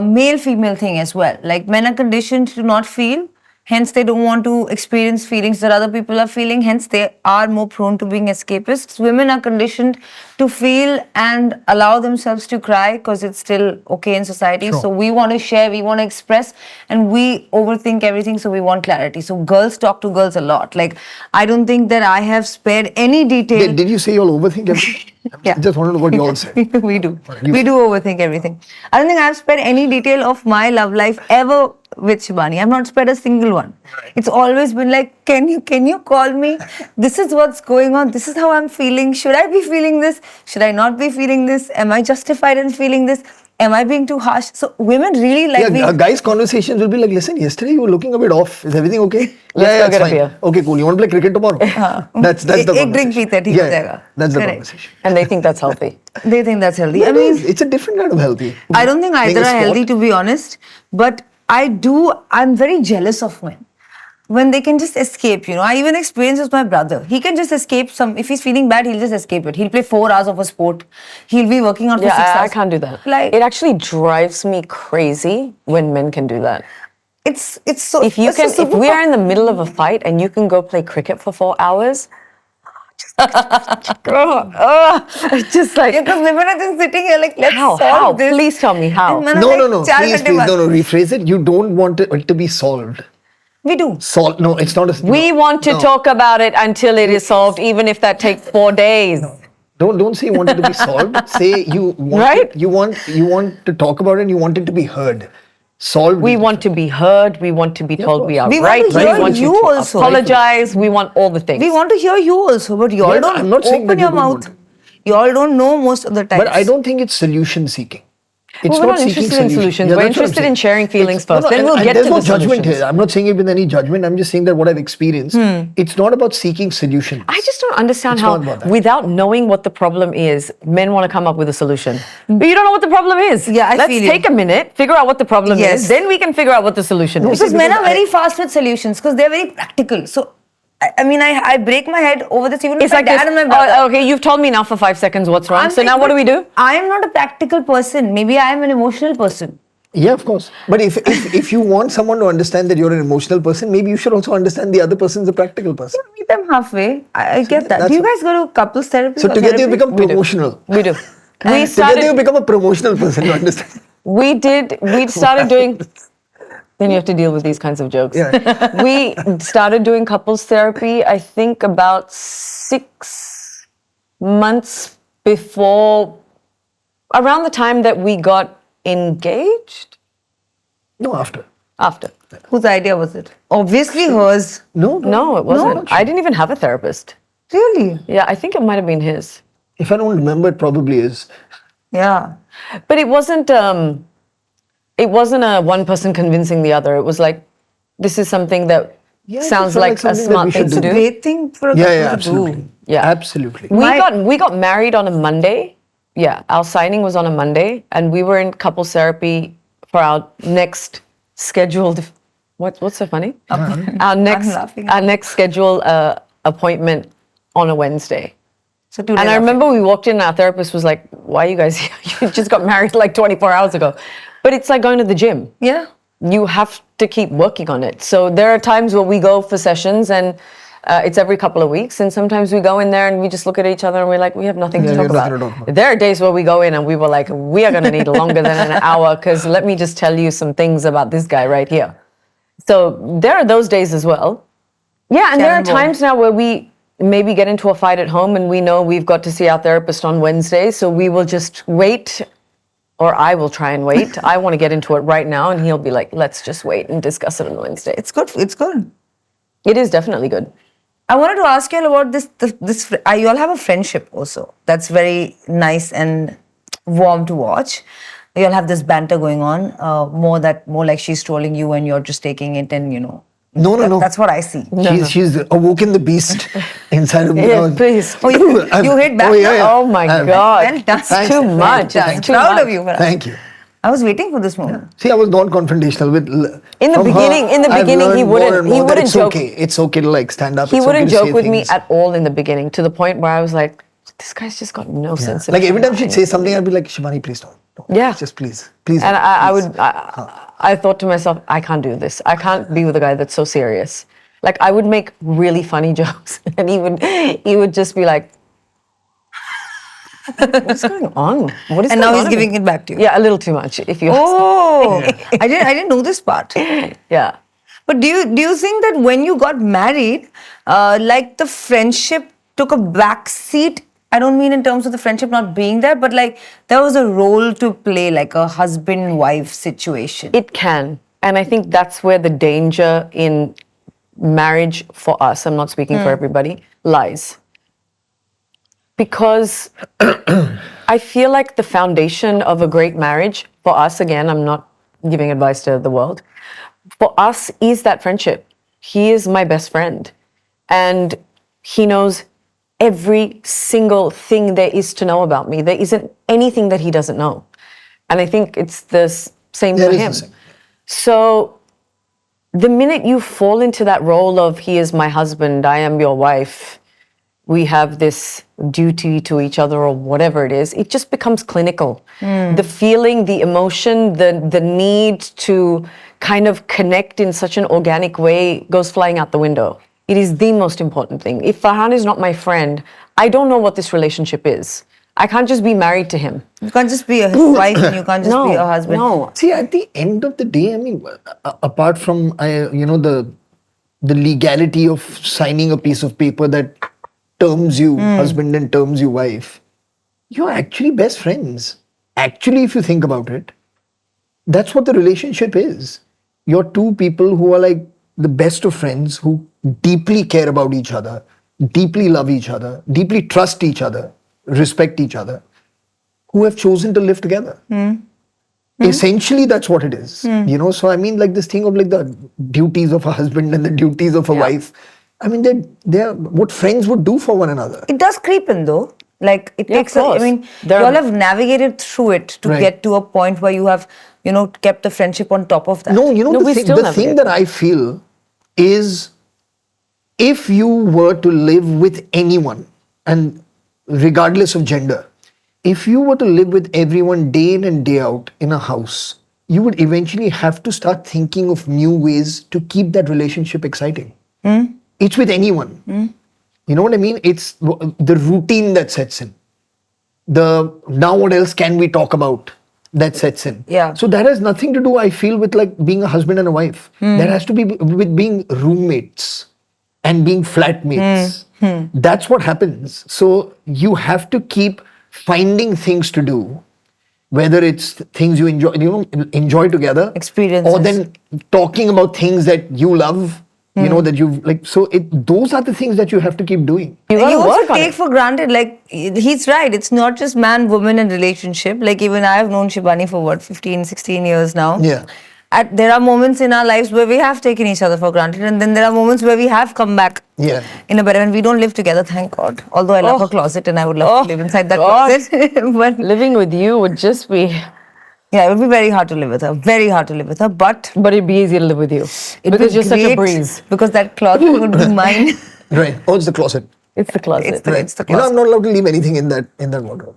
male-female thing as well. Like men are conditioned to not feel, hence they don't want to experience feelings that other people are feeling, hence they are more prone to being escapists. Women are conditioned to feel and allow themselves to cry because it's still okay in society. Sure. So we want to share, we want to express, and we overthink everything, so we want clarity. So girls talk to girls a lot. Like, I don't think that I have spared any detail. Did you say you'll overthink everything? Yeah. I just want to know what you all said. We do. We do overthink everything. I don't think I've spared any detail of my love life ever with Shibani. I've not spared a single one. Right. It's always been like, can you call me? This is what's going on. This is how I'm feeling. Should I be feeling this? Should I not be feeling this? Am I justified in feeling this? Am I being too harsh? So women really like Yeah, guys' conversations will be like, listen, yesterday you were looking a bit off. Is everything okay? Let's go it's get a fine. beer. Okay, cool. You want to play cricket tomorrow? That's the Ek conversation. drink peete hai, theek ho jayega. That's the Correct. conversation. And they think that's healthy. They think that's healthy. I It mean, is. It's a different kind of healthy. I don't think Playing either a are healthy, sport. to be honest. But I'm very jealous of men. When they can just escape, I even experienced with my brother. He can just escape if he's feeling bad, he'll just escape it. He'll play 4 hours of a sport. He'll be working out for 6 Yeah, hours. I can't do that. Like, It actually drives me crazy when men can do that. it's so. If you it's a can, if we superpower. are in the middle of a fight and you can go play cricket for 4 hours, just like Yeah, because women are just sitting here like, let's How? solve How? this. Please tell me how. And men are No, like, no, no. 4 Please, ghante please. baad. No, no. Rephrase it. You don't want it to be solved. We do. No, it's not a. we no, want to no. talk about it until it is solved, even if that takes 4 days. Don't say you want it to be solved. Say you want Right? it, you want to talk about it and you want it to be heard. Solved. We is want to be heard. We want to be Yeah, told of we course. are We want right. to hear We want you to also. apologize. We want all the things. We want to hear you also, but you all Yeah, don't I'm not saying open that you your don't mouth. want You all don't know most of the time. But I don't think it's solution seeking. It's Well, we're not seeking interested in solutions. Yeah, We're that's what I'm interested in saying. sharing feelings It's- first. Then we'll get there's to no the judgment solutions. here. I'm not saying it with any judgment. I'm just saying that what I've experienced. It's not about seeking solutions. I just don't understand It's how, not about that. without knowing what the problem is, men want to come up with a solution. But you don't know what the problem is. Yeah, I Let's feel you. take a minute, figure out what the problem Yes. is, then we can figure out what the solution is. because men because are very fast with solutions because they're very practical. So, I mean, I break my head over this even with It's my like dad this, and my brother. okay, you've told me now for 5 seconds what's wrong. I'm So like, now what do but we do? I am not a practical person. Maybe I am an emotional person. Yeah, of course. But if you want someone to understand that you're an emotional person, maybe you should also understand the other person's a practical person. Meet them halfway. I get that. that's Do you what- guys go to couples therapy? So or together you therapy? become We do. promotional. We do. Together you become a promotional person, you understand? We started doing, then you have to deal with these kinds of jokes. Yeah. We started doing couples therapy, I think about 6 months before, around the time that we got engaged? No, after. After. Whose idea was it? Obviously hers. No, it wasn't. I didn't even have a therapist. Really? Yeah, I think it might have been his. If I don't remember, it probably is. Yeah. But it wasn't a one person convincing the other. It was like, this is something that Yeah, it sounds felt like like a something that smart we thing should to do. do. Great thing for a Yeah, couple yeah, to absolutely. do. Yeah. Absolutely. We got married on a Monday. Yeah, our signing was on a Monday, and we were in couples therapy for our next scheduled. What's so funny? Our laughing. next scheduled appointment on a Wednesday. So 2 And days I after. remember we walked in, and our therapist was like, "Why are you guys here? You just got married like 24 hours ago." But it's like going to the gym. Yeah. You have to keep working on it. So there are times where we go for sessions, and it's every couple of weeks. And sometimes we go in there and we just look at each other and we're like, we have nothing to Yeah, talk we have about. nothing to talk about. There are days where we go in and we were like, we are going to need longer than an hour because let me just tell you some things about this guy right here. So there are those days as well. Yeah, and there are Terrible. times now where we maybe get into a fight at home and we know we've got to see our therapist on Wednesday, so we will just wait, or I will try and wait. I want to get into it right now, and he'll be like, let's just wait and discuss it on Wednesday. It's good. It's good. It is definitely good. I wanted to ask you all about this. You all have a friendship also. That's very nice and warm to watch. You all have this banter going on. More like she's trolling you and you're just taking it and No. That's what I see. She's awoken the beast inside of me. Yeah, please. Oh, you hit back. Oh my God. Well done. It's too much. I'm It's too proud much. of you. Farhan. Thank you. I was waiting for this moment. See, I was not confrontational with. In the from beginning- her, in the I've beginning, he learned more wouldn't- and he more that wouldn't it's joke. Okay. It's okay to like stand up. He it's wouldn't okay to joke say with me things. at all in the beginning, to the point where I was like, this guy's just got no sense of Like every time she'd mind. say something, I'd be like, Shibani, please don't. Yeah. Just please. And I please. would, I thought to myself, I can't do this. I can't be with a guy that's so serious. Like I would make really funny jokes, and he would just be like, "What's going on? What is?" And going now on he's in giving me?" it back to you. Yeah, a little too much, if you. Oh, I didn't know this part. Yeah. But do you think that when you got married, like the friendship took a back seat? I don't mean in terms of the friendship not being there, but like there was a role to play, like a husband-wife situation. It can. And I think that's where the danger in marriage for us, I'm not speaking for everybody, lies. Because I feel like the foundation of a great marriage, for us, again, I'm not giving advice to the world, for us is that friendship. He is my best friend. And he knows every single thing there is to know about me. There isn't anything that he doesn't know. And I think it's the same Yeah, for it is him. the same. So the minute you fall into that role of he is my husband, I am your wife, we have this duty to each other or whatever it is, it just becomes clinical. The feeling, the emotion, the need to kind of connect in such an organic way goes flying out the window. It is the most important thing. If Farhan is not my friend, I don't know what this relationship is. I can't just be married to him. You can't just be his wife and you can't just be a husband. No. See, at the end of the day, I mean, apart from the legality of signing a piece of paper that terms you husband and terms you wife, you're actually best friends. Actually, if you think about it, that's what the relationship is. You're two people who are like the best of friends, who deeply care about each other, deeply love each other, deeply trust each other, respect each other, who have chosen to live together. Essentially, that's what it is. So I mean, like this thing of like the duties of a husband and the duties of a wife. I mean, they're what friends would do for one another. It does creep in though. Like it Yeah, takes of I course. mean, There you all are- have navigated through it to Right. get to a point where you have, kept the friendship on top of that. No, No, the we thing, still the have thing it. that I feel is if you were to live with anyone, and regardless of gender, if you were to live with everyone day in and day out in a house, you would eventually have to start thinking of new ways to keep that relationship exciting. It's with anyone. You know what I mean? It's the routine that sets in. Now what else can we talk about that sets in? Yeah. So that has nothing to do, I feel, with like being a husband and a wife. That has to be with being roommates and being flatmates. That's what happens. So you have to keep finding things to do, whether it's things you enjoy together, Experiences. or then talking about things that you love. That you've like. So those are the things that you have to keep doing. You gotta You also work on take it. for granted, like, he's right. It's not just man, woman, and relationship. Like, even I have known Shibani for what, 15, 16 years now. Yeah. There are moments in our lives where we have taken each other for granted, and then there are moments where we have come back Yeah. in a better, and we don't live together, thank God. Although I love Oh. a closet and I would love to live inside that God. closet. But Living with you would just be, yeah, it would be very hard to live with her. Very hard to live with her. But but it'd be easy to live with you. it would Because be you're such a great breeze. because that closet would be mine. Right. Oh, it's the closet. It's the closet. It's the Right. closet. I'm not allowed to leave anything in that wardrobe.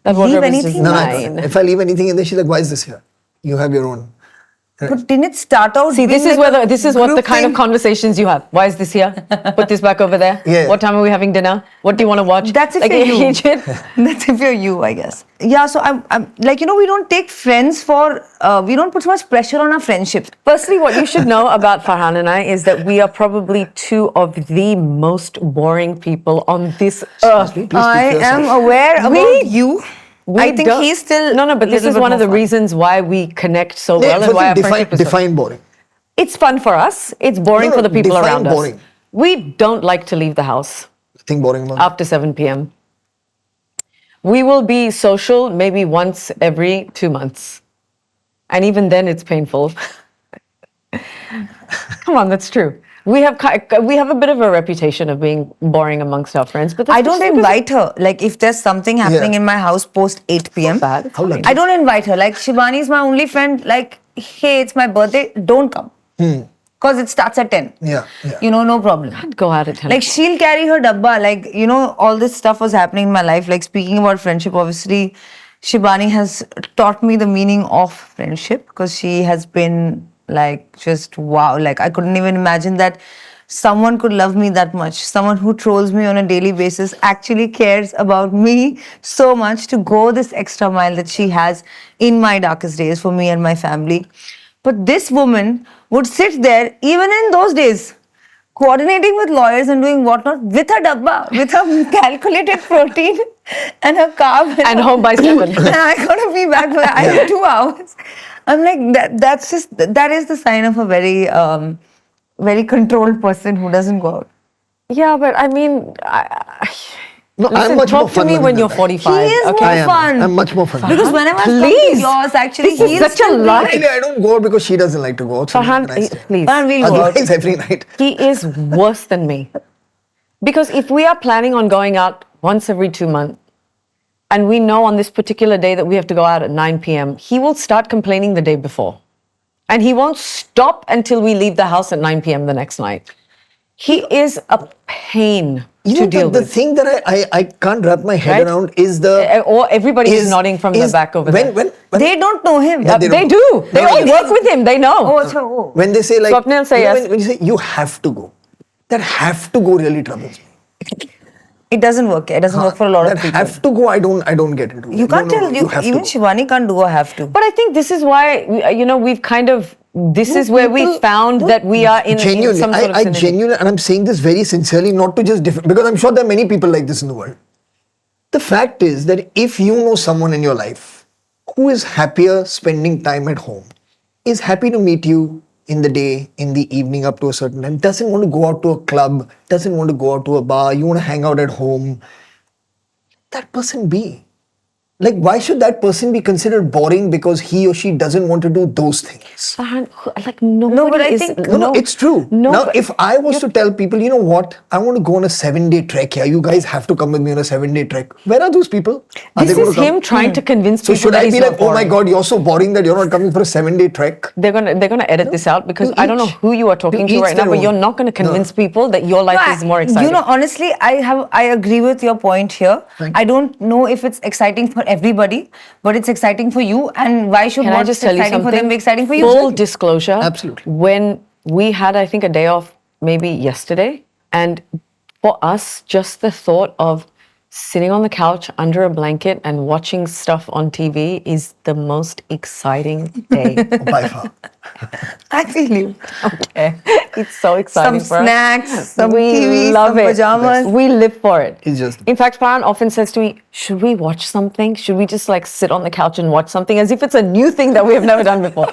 That wardrobe is just anything? No, mine. if I leave anything in there, she's like, "Why is this here? You have your own." But didn't it start out? See, this being is like whether a this is what the group kind of thing? conversations you have. Why is this here? Put this back over there. Yeah. What time are we having dinner? What do you want to watch? That's if Like, you're you. legit. That's if you're you, I guess. Yeah, so I'm like, we don't take friends for, we don't put so much pressure on our friendships. Firstly, what you should know about Farhan and I is that we are probably two of the most boring people on this earth. Please speak I for yourself. am aware about you. I think don't- he's still no, but this little is bit one of more the fun. reasons why we connect so Yeah, well and why our friendship is so. define boring. It's fun for us. It's boring No, for the people define around boring. us. We don't like to leave the house Think boring about it. after 7 p.m. We will be social maybe once every 2 months. And even then, it's painful. Come on, that's true. We have a bit of a reputation of being boring amongst our friends, but that's I don't just because- invite her. Like, if there's something happening in my house post 8 p.m., bad. How lucky. I don't invite her. Like, Shibani is my only friend. Like, hey, it's my birthday. Don't come. Because it starts at 10. Yeah. You know, no problem. Go out at 10. Like, she'll carry her dabba. Like, you know, all this stuff was happening in my life. Like, speaking about friendship, obviously, Shibani has taught me the meaning of friendship because she has been like, just wow. Like, I couldn't even imagine that someone could love me that much. Someone who trolls me on a daily basis actually cares about me so much to go this extra mile that she has in my darkest days for me and my family. But this woman would sit there, even in those days, coordinating with lawyers and doing whatnot with her dabba, with her calculated protein and her carb. And home by 7. And I gotta be back for I have 2 hours. I'm like, that is the sign of a very, very controlled person who doesn't go out. Yeah, but I mean, No, listen, I'm much more talk to fun me than when that. you're 45. He is okay? I more am. fun. I'm much more fun. Because whenever I've come Please. to yours, actually, This is he'll such a still be lie. like, Actually, I don't go out because she doesn't like to go out. So Farhan, then I stay. please. Farhan, we'll go out. Otherwise, every night. He is worse than me. Because if we are planning on going out once every 2 months, and we know on this particular day that we have to go out at 9 p.m., he will start complaining the day before. And he won't stop until we leave the house at 9 p.m. the next night. He is a pain You to know, deal the with. thing that I can't wrap my head Right? around is the... Or everybody is nodding from the back over there. when They don't know him. Yeah, they They don't. do. They No, all no. work with him. They know. Oh. When they say like... Swapnil, say you know, yes. when you say you have to go, that have to go really troubles me. It doesn't work. It doesn't work for a lot that of people. have to go, I don't get into. You can't tell. You have Even to go. Shivani can't do a have to. But I think this is why, we've kind of, this is where we People- found that we are in Genuinely, some sort of I synergy. genuinely, and I'm saying this very sincerely, not to just because I'm sure there are many people like this in the world. The fact is that if you know someone in your life who is happier spending time at home, is happy to meet you in the day, in the evening up to a certain time, doesn't want to go out to a club, doesn't want to go out to a bar, you want to hang out at home, that person be. Like, why should that person be considered boring because he or she doesn't want to do those things? Farhan, like nobody but I is... think- No, it's true. No, now, but- if I was to tell people, you know what, I want to go on a 7-day trek here. You guys have to come with me on a 7-day trek. Where are those people? Are This they gonna is come? him trying to convince So people should that I he's be not like, oh my boring. God, you're so boring that you're not coming for a 7-day trek? They're gonna edit this out because To I don't know each- who you are talking to to each right now, their but you're own. not going to convince No. people that your life No, is more exciting. You know, honestly, I agree with your point here. Thank I don't know if it's exciting for everybody, but it's exciting for you. And why should Can I what's just tell you exciting something? for them be exciting for you? Full Exactly. disclosure. Absolutely. When we had, I think, a day off maybe yesterday, and for us, just the thought of sitting on the couch under a blanket and watching stuff on TV is the most exciting day. By far. I feel you. Okay. It's so exciting Some for us. snacks, some we TV, love some it. pajamas. We live for it. It's just- In fact, Farhan often says to me, should we watch something? Should we just like sit on the couch and watch something? As if it's a new thing that we have never done before.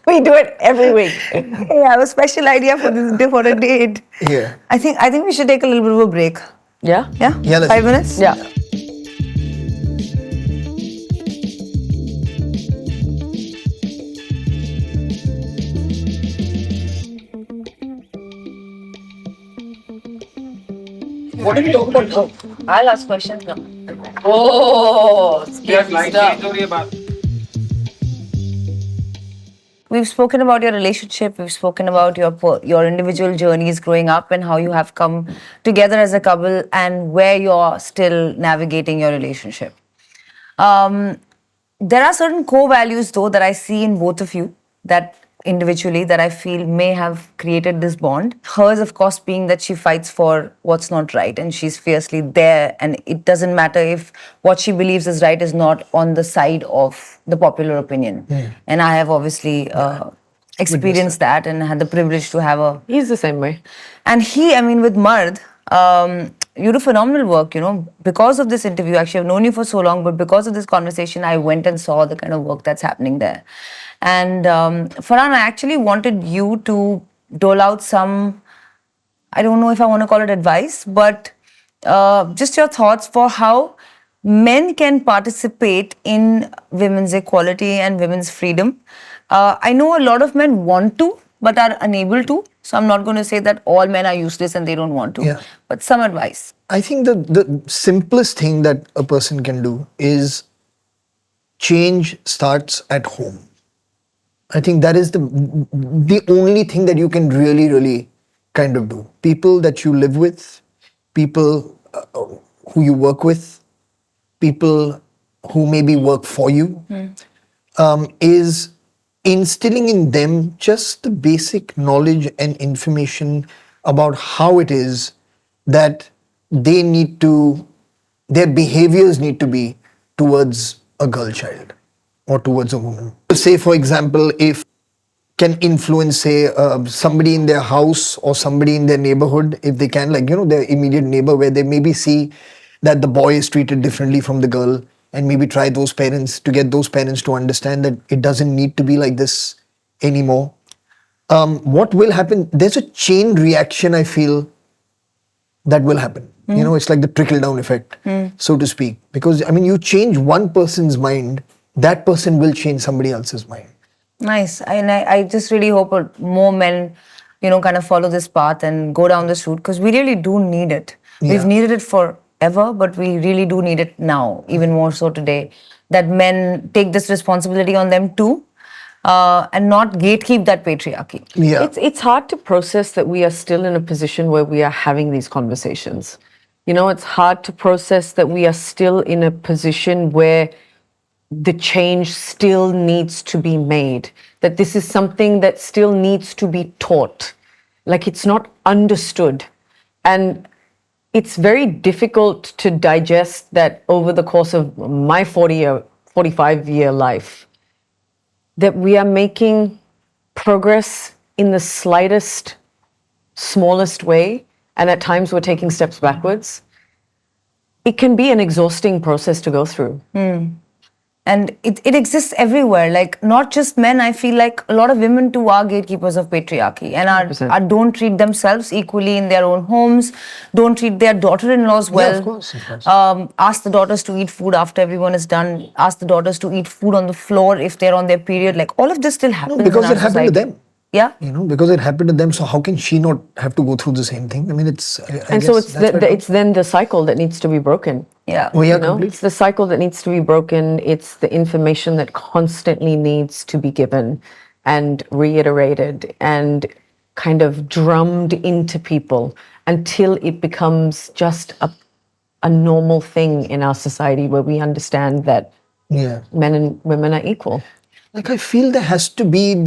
We do it every week. Hey, I have a special idea for this day for a date. Yeah. I think we should take a little bit of a break. Yeah? Yeah? Yeah, let's 5 do it. minutes? Yeah. What did we talk about now? I'll ask questions now. Oh, We've spoken about your relationship. We've spoken about your individual journeys growing up and how you have come together as a couple and where you're still navigating your relationship. There are certain core values though that I see in both of you that individually that I feel may have created this bond. Hers, of course, being that she fights for what's not right and she's fiercely there, and it doesn't matter if what she believes is right is not on the side of the popular opinion. And I have obviously experienced that and had the privilege to have a... He's the same way. And he, I mean, with Mard, you do phenomenal work, you know. Because of this interview, actually, I've known you for so long, but because of this conversation, I went and saw the kind of work that's happening there. And Farhan, I actually wanted you to dole out some, I don't know if I want to call it advice, but just your thoughts for how men can participate in women's equality and women's freedom. I know a lot of men want to, but are unable to. So I'm not going to say that all men are useless and they don't want to. Yeah. But some advice. I think the simplest thing that a person can do is change starts at home. I think that is the only thing that you can really, really kind of do. People that you live with, people who you work with, people who maybe work for you, is instilling in them just the basic knowledge and information about how it is that they need to, their behaviors need to be towards a girl child or towards a woman. Say, for example, if can influence, say, somebody in their house or somebody in their neighborhood, if they can, like, their immediate neighbor, where they maybe see that the boy is treated differently from the girl, and maybe try those parents to get those parents to understand that it doesn't need to be like this anymore. What will happen? There's a chain reaction, I feel, that will happen. It's like the trickle down effect, so to speak. Because, I mean, you change one person's mind, that person will change somebody else's mind. Nice. And I just really hope more men, kind of follow this path and go down this route, because we really do need it. Yeah. We've needed it forever, but we really do need it now, even more so today, that men take this responsibility on them too, and not gatekeep that patriarchy. Yeah. It's hard to process that we are still in a position where we are having these conversations. It's hard to process that we are still in a position where the change still needs to be made, that this is something that still needs to be taught. Like, it's not understood. And it's very difficult to digest that over the course of my 45-year life, that we are making progress in the slightest, smallest way, and at times we're taking steps backwards. It can be an exhausting process to go through. And it exists everywhere. Like, not just men, I feel like a lot of women too are gatekeepers of patriarchy and are don't treat themselves equally in their own homes, don't treat their daughter-in-laws well. Yeah, of course. Ask the daughters to eat food after everyone is done. Ask the daughters to eat food on the floor if they're on their period. Like, all of this still happens because in our it happened society. to them. Yeah. Because it happened to them, so how can she not have to go through the same thing? I mean, it's... And so it's then the cycle that needs to be broken. Yeah. Oh, yeah, It's completely. the cycle that needs to be broken. It's the information that constantly needs to be given and reiterated and kind of drummed into people until it becomes just a normal thing in our society where we understand that Yeah. men and women are equal. Like, I feel there has to be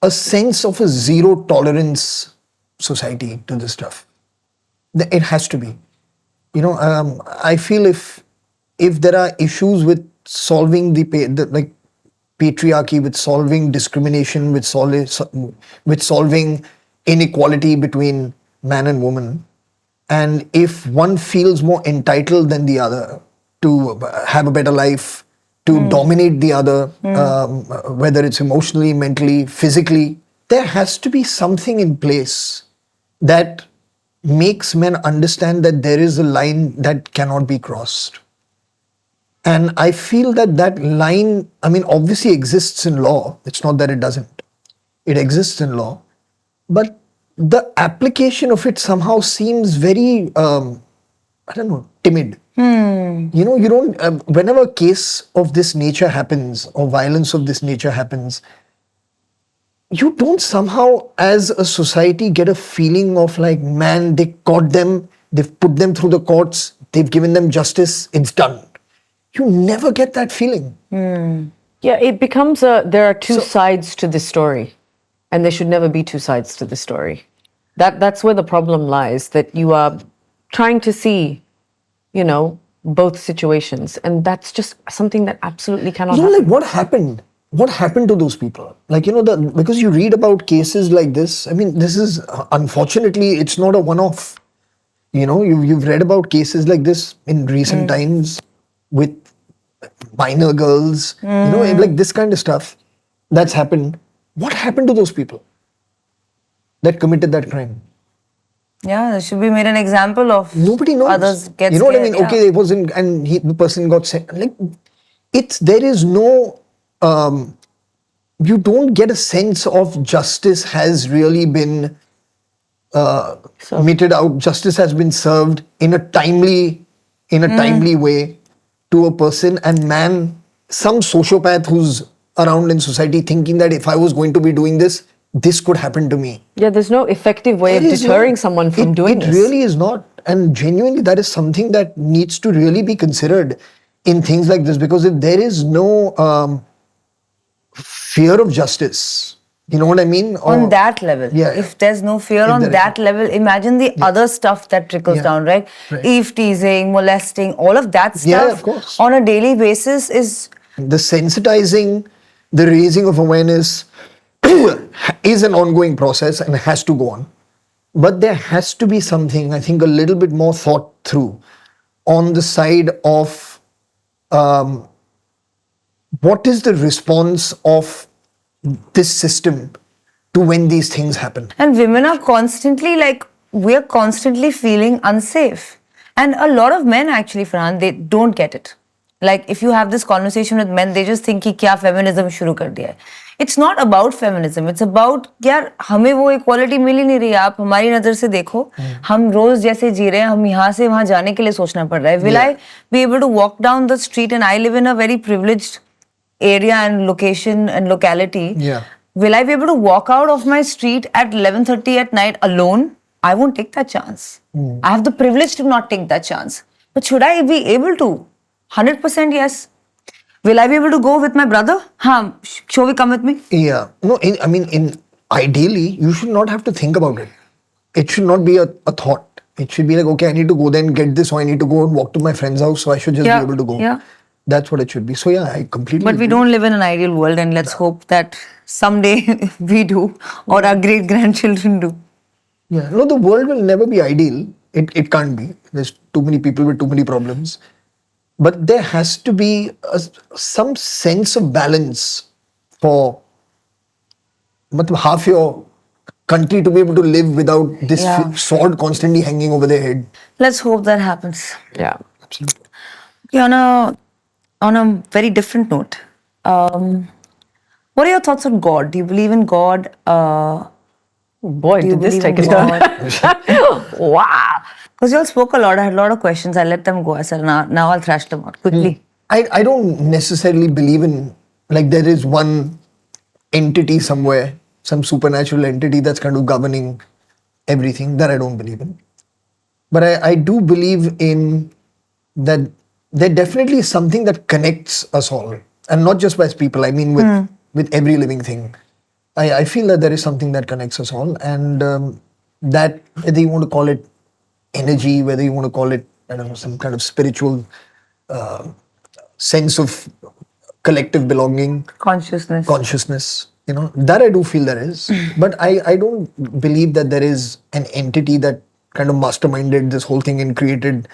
a sense of a zero tolerance society to this stuff. It has to be. I feel if there are issues with solving the patriarchy, with solving discrimination, with solving inequality between man and woman, and if one feels more entitled than the other to have a better life, to dominate the other, whether it's emotionally, mentally, physically, there has to be something in place that makes men understand that there is a line that cannot be crossed. And I feel that line, I mean, obviously exists in law. It's not that it doesn't. It exists in law. But the application of it somehow seems very, timid. You don't, whenever a case of this nature happens or violence of this nature happens, you don't somehow as a society get a feeling of like, man, they caught them, they've put them through the courts, they've given them justice, it's done. You never get that feeling. Yeah, it becomes there are two sides to this story, and there should never be two sides to the story. That's where the problem lies, that you are trying to see, both situations, and that's just something that absolutely cannot happen. Like, what happened? What happened to those people? Like, because you read about cases like this, I mean, this is, unfortunately, it's not a one-off. You've read about cases like this in recent times with minor girls, like this kind of stuff that's happened. What happened to those people that committed that crime? Yeah, there should be made an example of. Nobody knows. Others get what I mean? scared, Okay, it wasn't, and the person got sent. Like, there is no you don't get a sense of justice has really been meted out. Justice has been served in a timely way to a person. And man, some sociopath who's around in society thinking that if I was going to be doing this, this could happen to me. Yeah, there's no effective way of There is deterring no- someone from doing this. It really is not. And genuinely, that is something that needs to really be considered in things like this. Because if there is no fear of justice, you know what I mean? On that level. Yeah. If there's no fear If on there is that level, imagine the other stuff that trickles Yeah. down, right? Right. Eve teasing, molesting, all of that stuff Yeah, of course. on a daily basis is The sensitizing, the raising of awareness is an ongoing process and has to go on. But there has to be something, I think, a little bit more thought through on the side of what is the response of this system to when these things happen. And women are constantly we're constantly feeling unsafe. And a lot of men actually, Farhan, they don't get it. Like if you have this conversation with men, they just think कि क्या feminism शुरू कर दिया है. It's not about feminism. It's about यार हमें वो equality मिल ही नहीं रही. आप हमारी नजर से देखो, हम रोज जैसे जी रहे हैं, हम यहाँ से वहाँ जाने के लिए सोचना पड़ रहा है. Will I be able to walk down the street, and I live in a very privileged area and location and locality. Yeah. Will I be able to walk out of my street at 11:30 at night alone? I won't take that chance. I have the privilege to not take that chance. But should I be able to? 100% yes. Will I be able to go with my brother? Shall we come with me? Yeah. No, ideally, you should not have to think about it. It should not be a thought. It should be like, okay, I need to go then get this, or I need to go and walk to my friend's house, so I should just Yeah, be able to go. yeah. That's what it should be. So yeah, I completely But we agree. don't live in an ideal world, and let's hope that someday we do, or our great grandchildren do. Yeah. No, the world will never be ideal. It can't be. There's too many people with too many problems. But there has to be some sense of balance for half your country to be able to live without this Yeah. sword constantly hanging over their head. Let's hope that happens. Yeah. Absolutely. Okay, on a very different note, what are your thoughts on God? Do you believe in God? Boy, Do you did this believe take in a turn. Wow. Because you all spoke a lot. I had a lot of questions. I let them go. I said, now I'll thrash them out quickly. I don't necessarily believe in, like, there is one entity somewhere, some supernatural entity that's kind of governing everything. That I don't believe in. But I do believe in that there definitely is something that connects us all. And not just as people, I mean with every living thing. I feel that there is something that connects us all. And that, whether you want to call it energy, whether you want to call it, I don't know, some kind of spiritual sense of collective belonging, consciousness, you know, that I do feel there is. But I don't believe that there is an entity that kind of masterminded this whole thing and created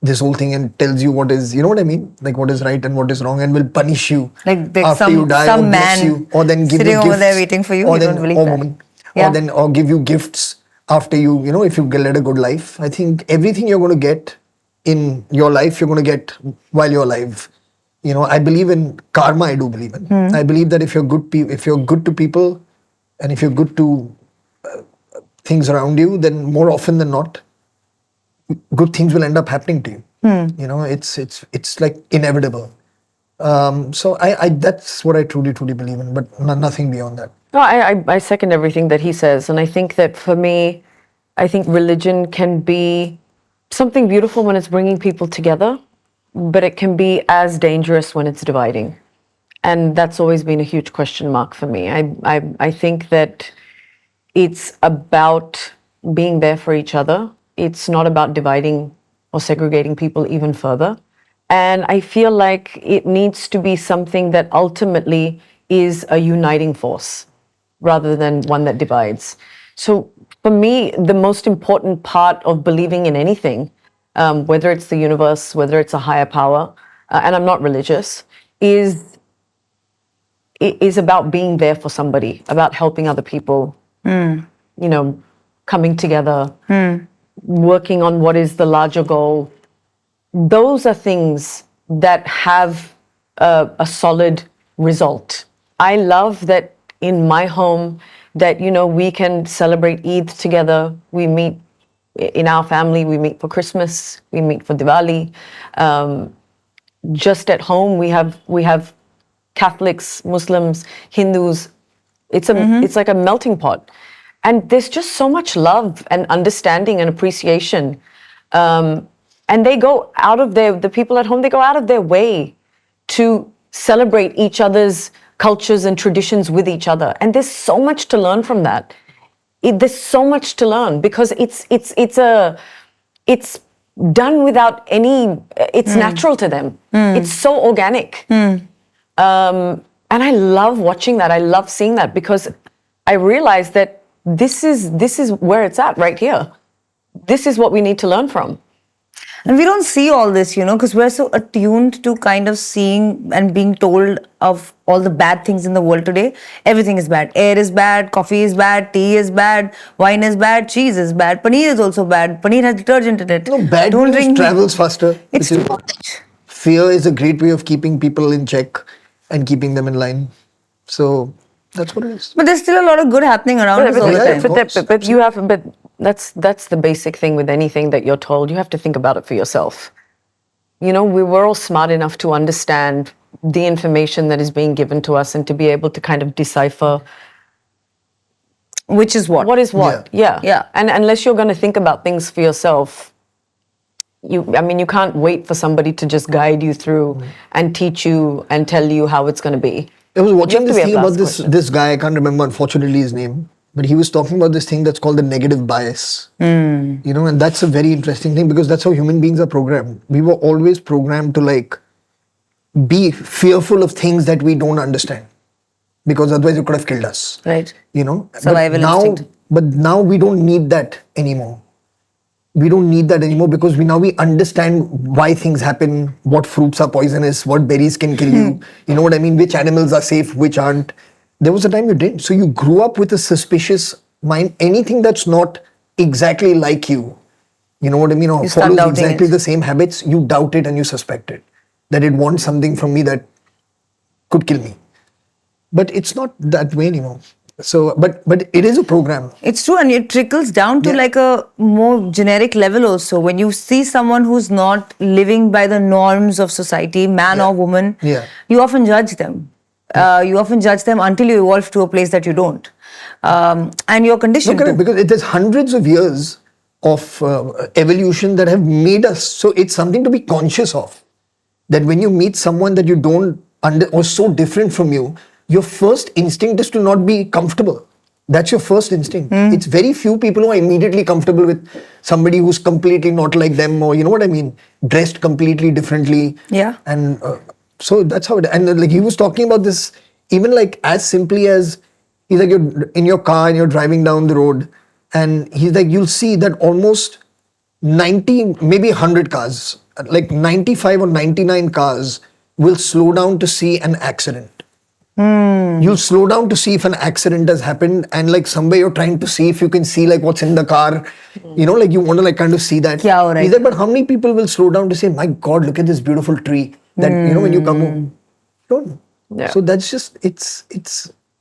this whole thing and tells you what is, you know what I mean? Like what is right and what is wrong, and will punish you Like after you die, some or bless man you, or then give sitting you over gifts, there waiting for you. or You then, don't believe or that. woman, Yeah. or give you gifts after you know, if you led a good life. I think everything you're going to get in your life, you're going to get while you're alive. You know, I believe in karma. I do believe in. I believe that if you're good to people, and if you're good to things around you, then more often than not, good things will end up happening to you. You know, it's like inevitable. So I that's what I truly believe in, but nothing beyond that. No, I second everything that he says. And I think that for me, I think religion can be something beautiful when it's bringing people together, but it can be as dangerous when it's dividing. And that's always been a huge question mark for me. I think that it's about being there for each other. It's not about dividing or segregating people even further. And I feel like it needs to be something that ultimately is a uniting force rather than one that divides. So for me, the most important part of believing in anything, whether it's the universe, whether it's a higher power, and I'm not religious, is about being there for somebody, about helping other people, you know, coming together, working on what is the larger goal. Those are things that have a solid result I love that in my home that, we can celebrate Eid together. We meet in our family, we meet for Christmas, we meet for Diwali. Just at home, we have Catholics, Muslims, Hindus. It's like a melting pot. And there's just so much love and understanding and appreciation. And they go out of the people at home, they go out of their way to celebrate each other's cultures and traditions with each other. And there's so much to learn from that. There's so much to learn because it's done without any, it's natural to them. It's so organic. And I love watching that. I love seeing that because I realize that this is where it's at right here. This is what we need to learn from. And we don't see all this, because we're so attuned to kind of seeing and being told of all the bad things in the world today. Everything is bad. Air is bad, coffee is bad, tea is bad, wine is bad, cheese is bad, paneer is also bad. Paneer has detergent in it. No, bad news travels faster. It's too much. Fear is a great way of keeping people in check and keeping them in line. So that's what it is. But there's still a lot of good happening around us all the time. But you have, but that's the basic thing with anything that you're told. You have to think about it for yourself. We were all smart enough to understand the information that is being given to us and to be able to kind of decipher which is what. What is what? Yeah. And unless you're going to think about things for yourself, you can't wait for somebody to just guide you through and teach you and tell you how it's going to be. I was watching this thing about this guy, I can't remember unfortunately his name, but he was talking about this thing that's called the negative bias. And that's a very interesting thing because that's how human beings are programmed. We were always programmed to be fearful of things that we don't understand because otherwise it could have killed us. Right. Survival instinct. But now we don't need that anymore. We don't need that anymore because we understand why things happen, what fruits are poisonous, what berries can kill you. You know what I mean? Which animals are safe, which aren't. There was a time you didn't. So you grew up with a suspicious mind. Anything that's not exactly like you, you know what I mean? Or follows exactly the same habits, you doubt it and you suspect it. That it wants something from me that could kill me. But it's not that way anymore. So, but it is a program. It's true, and it trickles down to a more generic level also. When you see someone who's not living by the norms of society, man or woman, you often judge them. You often judge them until you evolve to a place that you don't. And you're conditioned to. Because there's hundreds of years of evolution that have made us, so it's something to be conscious of. That when you meet someone that you don't or so different from you, your first instinct is to not be comfortable. That's your first instinct. It's very few people who are immediately comfortable with somebody who's completely not like them or, you know what I mean, dressed completely differently. Yeah. And so that's how it, and he was talking about this, even as simply as, he's you're in your car and you're driving down the road and he's you'll see that almost 90, maybe 100 cars, 95 or 99 cars will slow down to see an accident. You'll slow down to see if an accident has happened and somewhere you're trying to see if you can see what's in the car. You want to kind of see that. He's but how many people will slow down to say, my God, look at this beautiful tree that, when you come home. Don't know. Yeah. So that's just, it's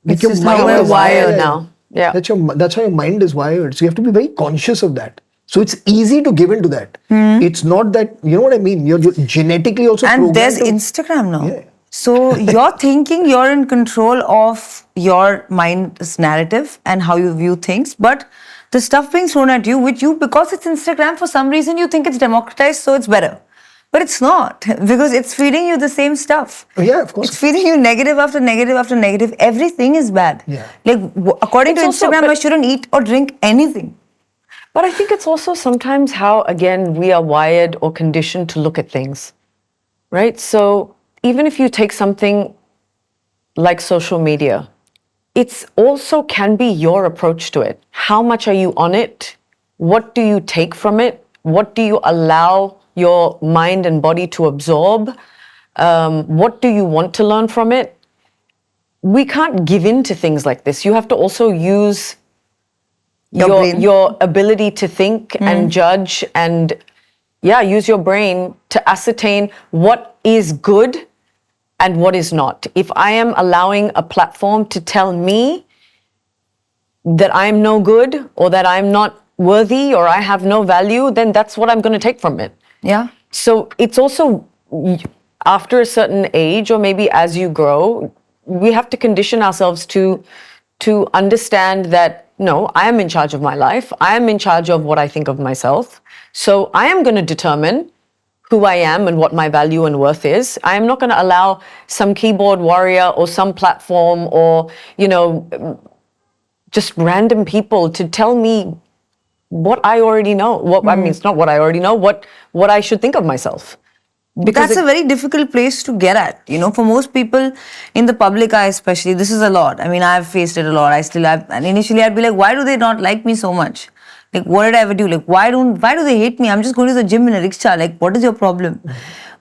your mind how we're wired now. Yeah. That's how your mind is wired. So you have to be very conscious of that. So it's easy to give into that. It's not that, you know what I mean? You're genetically also programmed. And there's Instagram now. Yeah. So you're thinking you're in control of your mind's narrative and how you view things, but the stuff being thrown at you, because it's Instagram, for some reason you think it's democratized, so it's better. But it's not, because it's feeding you the same stuff. Oh, yeah, of course. It's feeding you negative after negative after negative. Everything is bad. Yeah. According to Instagram, I shouldn't eat or drink anything. But I think it's also sometimes how, again, we are wired or conditioned to look at things, right? So even if you take something like social media, it's also can be your approach to it. How much are you on it? What do you take from it? What do you allow your mind and body to absorb? What do you want to learn from it? We can't give in to things like this. You have to also use your ability to think and judge and use your brain to ascertain what is good and what is not. If I am allowing a platform to tell me that I'm no good or that I'm not worthy or I have no value, then that's what I'm going to take from it. Yeah. So it's also after a certain age, or maybe as you grow, we have to condition ourselves to understand that, no, I am in charge of my life. I am in charge of what I think of myself. So I am going to determine who I am and what my value and worth is. I am not going to allow some keyboard warrior or some platform or, just random people to tell me what I already know. I mean, it's not what I already know, what I should think of myself. Because that's a very difficult place to get at. For most people in the public eye especially, this is a lot. I mean, I've faced it a lot. And initially I'd be like, why do they not like me so much? Like, what did I ever do? Like, why do they hate me? I'm just going to the gym in a rickshaw. Like, what is your problem?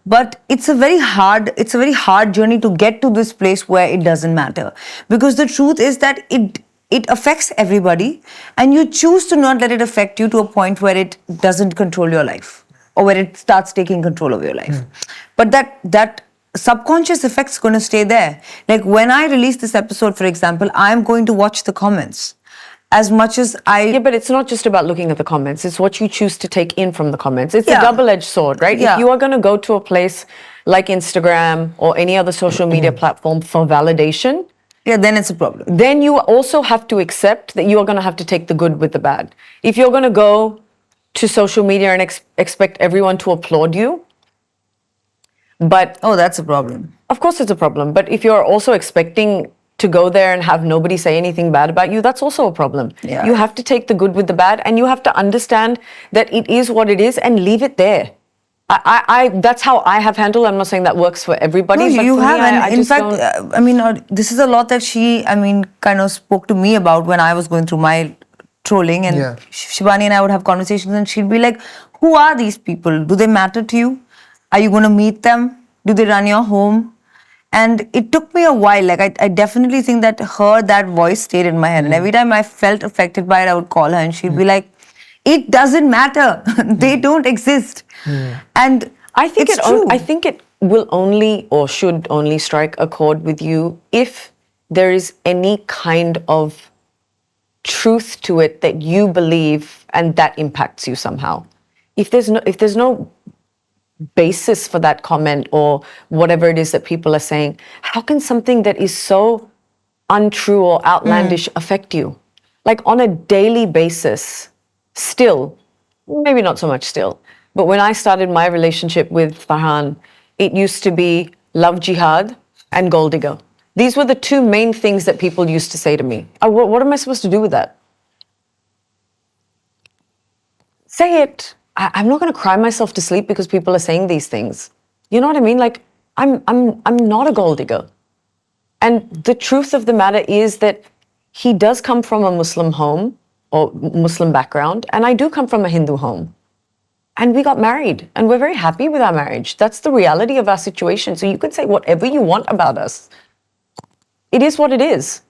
But it's a very hard journey to get to this place where it doesn't matter. Because the truth is that it affects everybody, and you choose to not let it affect you to a point where it doesn't control your life or where it starts taking control of your life. But that subconscious effect's going to stay there. Like when I release this episode, for example, I'm going to watch the comments as much as Yeah, but it's not just about looking at the comments. It's what you choose to take in from the comments. It's Yeah. a double-edged sword, right? Yeah. If you are going to go to a place like Instagram or any other social media platform for validation, then it's a problem. then you also have to accept that you are going to have to take the good with the bad. If you're going to go to social media and expect everyone to applaud you, but Oh, that's a problem. of course it's a problem. But if you're also expecting to go there and have nobody say anything bad about you, that's also a problem. Yeah. You have to take the good with the bad, and you have to understand that it is what it is and leave it there. That's how I have handled. I'm not saying that works for everybody. No, but you for me, have, and I in just fact, don't- this is a lot that she, kind of spoke to me about when I was going through my trolling, and Yeah. Shibani and I would have conversations, and she'd be like, "Who are these people? Do they matter to you? Are you going to meet them? Do they run your home?" And it took me a while. Like I definitely think that voice stayed in my head, and every time I felt affected by it, I would call her, and she'd be like, "It doesn't matter. They don't exist." And I think it's true. I think it will only or should only strike a chord with you if there is any kind of truth to it that you believe and that impacts you somehow. If there's no basis for that comment or whatever it is that people are saying, how can something that is so untrue or outlandish affect you? Like on a daily basis, still, maybe not so much still, but when I started my relationship with Farhan, it used to be love jihad and gold digger. These were the two main things that people used to say to me. What am I supposed to do with that? Say it. I'm not going to cry myself to sleep because people are saying these things. You know what I mean? Like, I'm not a gold digger. And the truth of the matter is that he does come from a Muslim home or Muslim background, and I do come from a Hindu home. And we got married, and we're very happy with our marriage. That's the reality of our situation. So you can say whatever you want about us. It is what it is.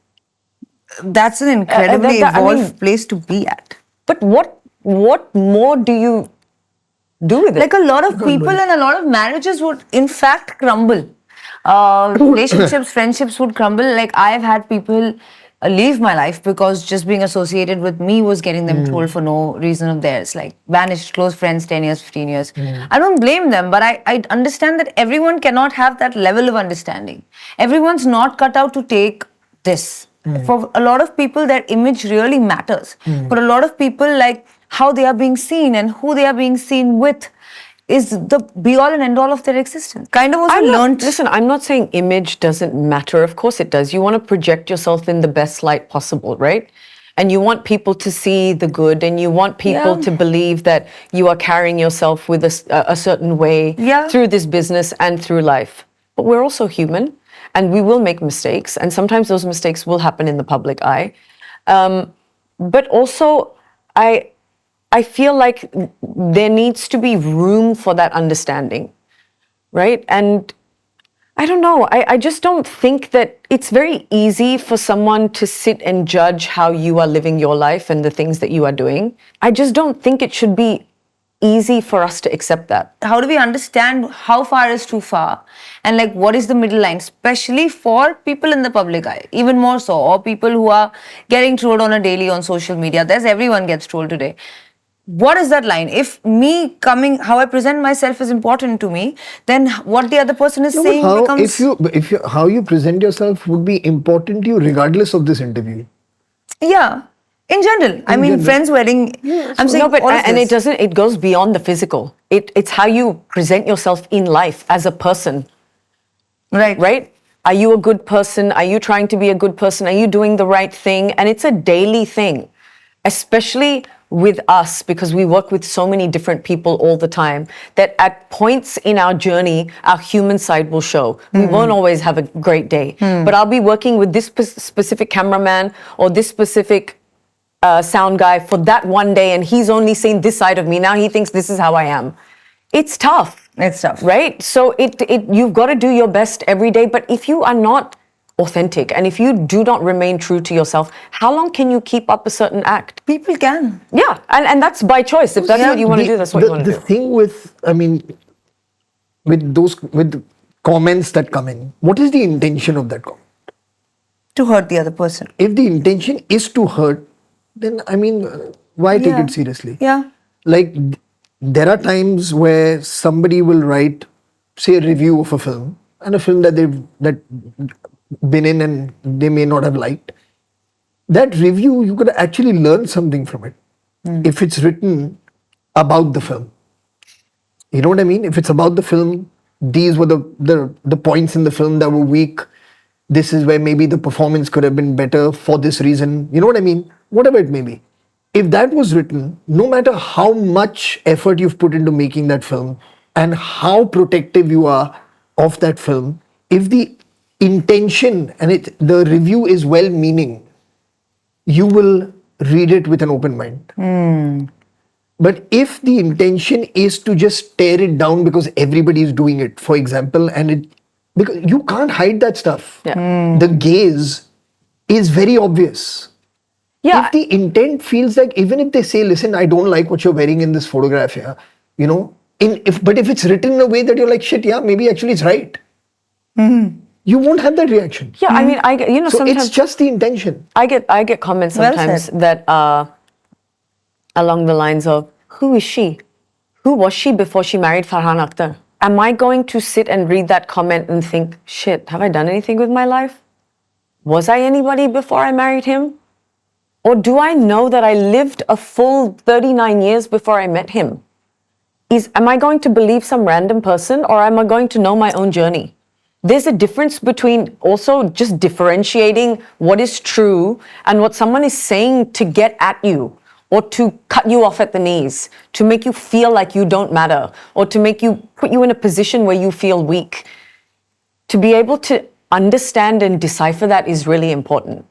That's an incredibly evolved place to be at. But what more do you do with it? Like a lot of people and a lot of marriages would in fact crumble. Relationships, friendships would crumble. Like I've had people leave my life because just being associated with me was getting them trolled for no reason of theirs. Like vanished, close friends, 10 years, 15 years. I don't blame them, but I understand that everyone cannot have that level of understanding. Everyone's not cut out to take this. For a lot of people, their image really matters. For a lot of people, like how they are being seen and who they are being seen with is the be-all and end-all of their existence. Kind of also learned... Listen, I'm not saying image doesn't matter. Of course it does. You want to project yourself in the best light possible, right? And you want people to see the good, and you want people to believe that you are carrying yourself with a certain way through this business and through life. But we're also human, and we will make mistakes, and sometimes those mistakes will happen in the public eye. But also, I feel like there needs to be room for that understanding, right? And I don't know, I just don't think that it's very easy for someone to sit and judge how you are living your life and the things that you are doing. I just don't think it should be easy for us to accept that. How do we understand how far is too far, and like what is the middle line, especially for people in the public eye, even more so, or people who are getting trolled on a daily on social media? Everyone gets trolled today. What is that line? If me coming, how I present myself is important to me, then what the other person is No, but saying how, becomes... if you how you present yourself would be important to you regardless of this interview. Yeah, in general. I mean, general. friends' wedding. I'm saying No, but all of and this. it goes beyond the physical. It's how you present yourself in life as a person. Right. Right? Are you a good person? Are you trying to be a good person? Are you doing the right thing? And it's a daily thing, especially with us, because we work with so many different people all the time, that at points in our journey, our human side will show. We won't always have a great day, but I'll be working with this specific cameraman or this specific sound guy for that one day, and he's only seen this side of me. Now he thinks this is how I am. It's tough. It's tough. Right? So you've got to do your best every day. But if you are not authentic and if you do not remain true to yourself, how long can you keep up a certain act? People can. Yeah, and that's by choice. If that's what you want to do, that's what you want to do. The thing with, I mean, with comments that come in, what is the intention of that comment? To hurt the other person. If the intention is to hurt, then I mean, why take Yeah. it seriously? Yeah. Like, there are times where somebody will write, say, a review of a film, and a film that they've been in and they may not have liked. That review, you could actually learn something from it if it's written about the film. You know what I mean? If it's about the film, these were the points in the film that were weak. This is where maybe the performance could have been better for this reason. You know what I mean? Whatever it may be. If that was written, no matter how much effort you've put into making that film and how protective you are of that film, if the intention and the review is well-meaning, you will read it with an open mind. But if the intention is to just tear it down because everybody is doing it, for example, because you can't hide that stuff. Yeah. The gaze is very obvious. Yeah. If the intent feels like, even if they say, listen, I don't like what you're wearing in this photograph here, you know, but if it's written in a way that you're like, shit, yeah, maybe actually it's right. You won't have that reaction. Yeah, I mean, So sometimes it's just the intention. I get comments Well sometimes said. that are along the lines of, who is she? Who was she before she married Farhan Akhtar? Am I going to sit and read that comment and think, shit, have I done anything with my life? Was I anybody before I married him? Or do I know that I lived a full 39 years before I met him? Am I going to believe some random person, or am I going to know my own journey? There's a difference between also just differentiating what is true and what someone is saying to get at you, or to cut you off at the knees, to make you feel like you don't matter, or to put you in a position where you feel weak. To be able to understand and decipher that is really important.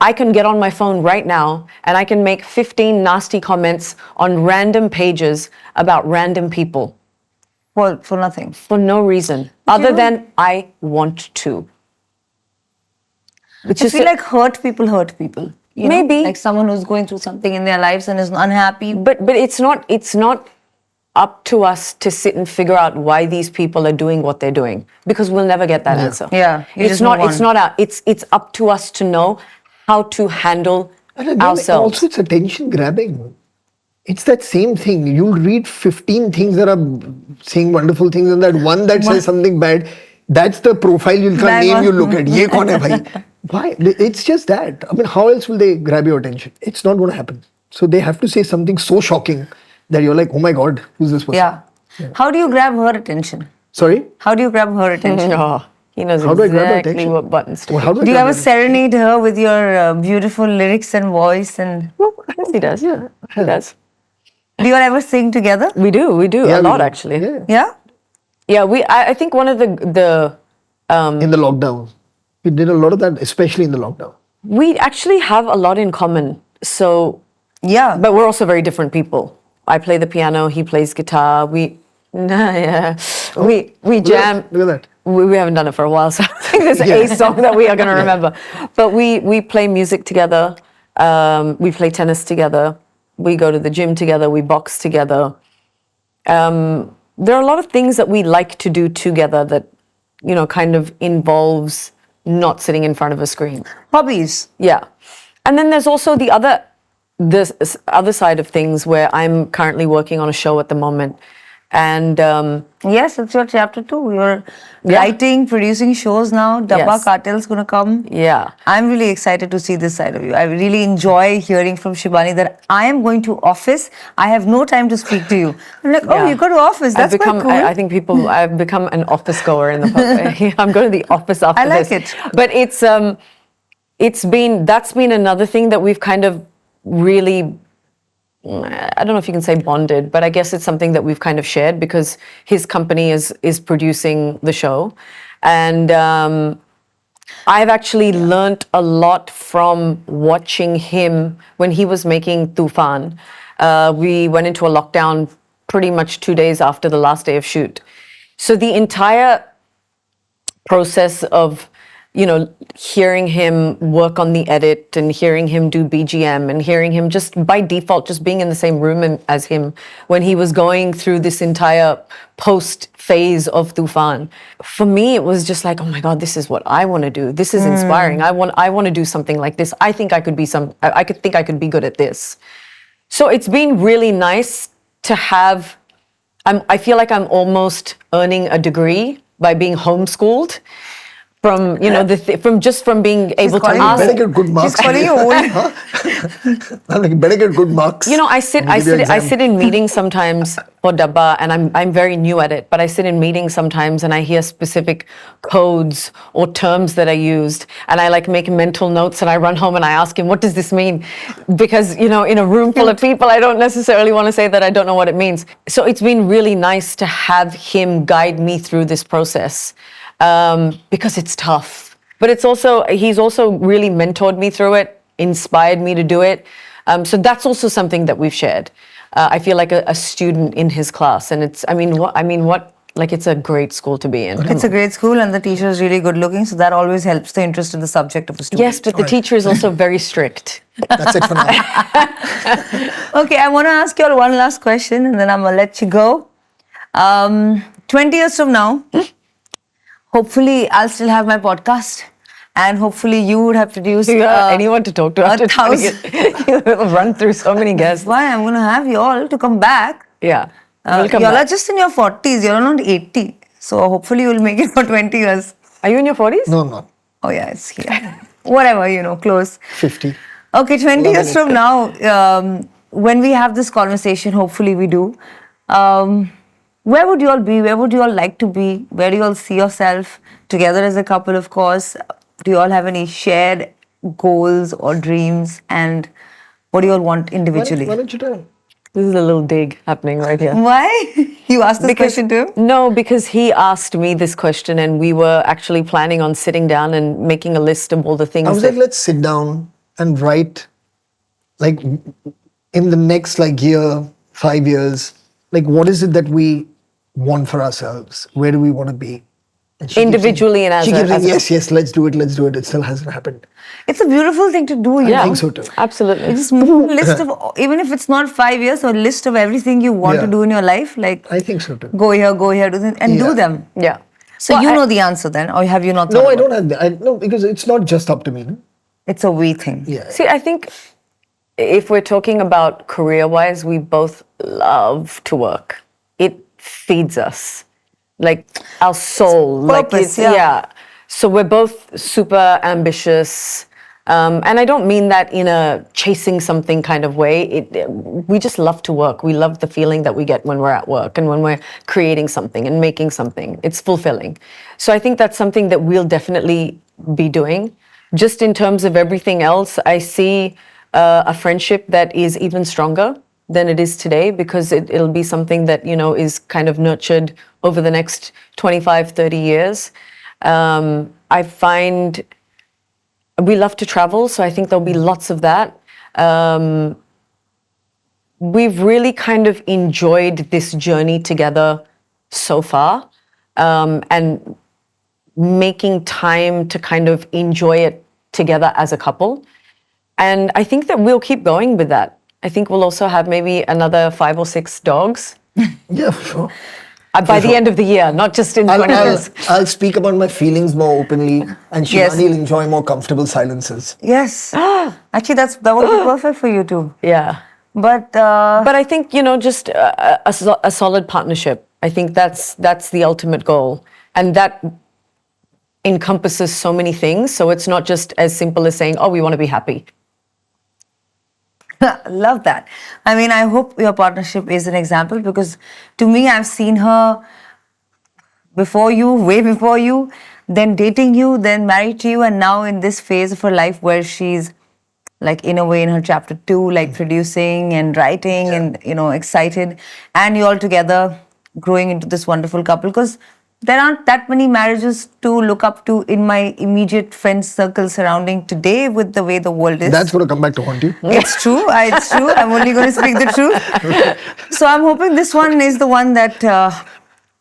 I can get on my phone right now and I can make 15 nasty comments on random pages about random people For nothing. for no reason other than I want to. Which I is feel like hurt people. You know? Maybe. Like someone who's going through something in their lives and is unhappy. but it's not up to us to sit and figure out why these people are doing what they're doing, because we'll never get that answer. Yeah, you It's just not move it's on. not it's up to us to know how to handle And again, ourselves. also it's attention grabbing. It's that same thing. You'll read 15 things that are saying wonderful things, and that one that says something bad, that's the profile you'll Bang name on. you look at. Ye kaun hai bhai? Why? It's just that. I mean, how else will they grab your attention? It's not going to happen. So they have to say something so shocking that you're like, oh my God, who's this person? Yeah. How do you grab her attention? Sorry? How do you grab her attention? Oh, he knows How do I grab her exactly attention? what buttons to Well, push. how do I Do you grab ever her serenade her with your beautiful lyrics and voice? And He does, yeah. He does. do you all ever sing together? We do Yeah, a we lot do. actually. Yeah. Yeah. Yeah, I think one of the In the lockdown. We did a lot of that, especially in the lockdown. we actually have a lot in common. So, Yeah. but we're also very different people. I play the piano, he plays guitar. We jam. Look at that. We haven't done it for a while, so I think there's a song that we are going to remember. But we play music together. We play tennis together. We go to the gym together. We box together. there are a lot of things that we like to do together that, kind of involves not sitting in front of a screen. Hobbies. Yeah. And then there's also this other side of things where I'm currently working on a show at the moment. And Yes, it's your chapter 2. You're writing, producing shows now. Dabba, Yes. Cartel's going to come. yeah. I'm really excited to see this side of you. I really enjoy hearing from Shibani that I am going to office. I have no time to speak to you. I'm like, oh, Yeah. you go to office. That's quite cool. I think I've become an office goer in the I'm going to the office after I like this. it. But that's been another thing that we've kind of really, I don't know if you can say bonded, but I guess it's something that we've kind of shared because his company is producing the show. And I've actually learnt a lot from watching him when he was making Tufan. We went into a lockdown pretty much 2 days after the last day of shoot. So the entire process of, hearing him work on the edit and hearing him do BGM and hearing him just by default, just being in the same room as him when he was going through this entire post phase of Tufan. For me, it was just like, oh my God, this is what I want to do. This is inspiring. I want to do something like this. I think I could be I could be good at this. So it's been really nice to have, I feel like I'm almost earning a degree by being homeschooled. From from being able to You ask. better get good marks. She's calling you old. I'm like, better get good marks. I sit in meetings sometimes for Dabba, and I'm very new at it. But I sit in meetings sometimes, and I hear specific codes or terms that are used, and I like make mental notes, and I run home and I ask him, "What does this mean?" Because in a room full of people, I don't necessarily want to say that I don't know what it means. So it's been really nice to have him guide me through this process. Because it's tough. But he's also really mentored me through it, inspired me to do it. So that's also something that we've shared. I feel like a student in his class, and it's a great school to be in. It's a great school and the teacher is really good looking, so that always helps the interest in the subject of a student. Yes, but the teacher is also very strict. That's it for now. Okay, I want to ask you all one last question and then I'm going to let you go. 20 years from now, hopefully I'll still have my podcast and hopefully you would have produced anyone to talk to after 1,000. You'll run through so many guests. Why? I'm going to have you all to come back. Yeah. We'll come Y'all back. are just in your 40s, you're not 80. So hopefully you'll make it for 20 years. Are you in your 40s? No, I'm not. Oh yeah, it's here. Whatever, close. 50. Okay, 20 years from now, when we have this conversation, hopefully we do, where would you all be? Where would you all like to be? Where do you all see yourself together as a couple, of course? Do you all have any shared goals or dreams? And what do you all want individually? Why don't you tell him? This is a little dig happening right here. Why? You asked this question too? No, because he asked me this question and we were actually planning on sitting down and making a list of all the things. I was like, let's sit down and write, like, in the next, year, 5 years, what is it that we want for ourselves? Where do we want to be? And she Individually and as she a- keeps saying, as a- yes, let's do it. It still hasn't happened. It's a beautiful thing to do, Yeah, I think so too. Absolutely. Just make a list of, even if it's not 5 years, a list of everything you want to Yeah. do in your life. I think so too. Go here, do this, and do Yeah. them. Yeah. So Well, you I- know the answer then, or have you not thought No, I about don't have that. No, because it's not just up to me. No? It's a we thing. Yeah. See, I think if we're talking about career-wise, we both love to work. It feeds us, like our soul. Purpose, yeah. So we're both super ambitious. And I don't mean that in a chasing something kind of way. We just love to work. We love the feeling that we get when we're at work and when we're creating something and making something. It's fulfilling. So I think that's something that we'll definitely be doing. Just in terms of everything else, I see a friendship that is even stronger than it is today because it'll be something that, is kind of nurtured over the next 25, 30 years. I find we love to travel, so I think there'll be lots of that. We've really kind of enjoyed this journey together so far, and making time to kind of enjoy it together as a couple. And I think that we'll keep going with that. I think we'll also have maybe another 5 or 6 dogs Yeah, for sure. By the end of the year, not just in 20 years. I'll speak about my feelings more openly, and Shibani Yes. will enjoy more comfortable silences. Yes. Actually, that would be perfect for you too. Yeah. But But I think, just a solid partnership. I think that's the ultimate goal. And that encompasses so many things. So it's not just as simple as saying, oh, we want to be happy. love that. I mean, I hope your partnership is an example because to me, I've seen her before you, way before you, then dating you, then married to you, and now in this phase of her life where she's like in a way in her chapter 2, like producing and writing and, excited, and you all together growing into this wonderful couple because there aren't that many marriages to look up to in my immediate friend circle surrounding today with the way the world is. That's going to come back to haunt you. It's true. It's true. I'm only going to speak the truth. So I'm hoping this one is the one that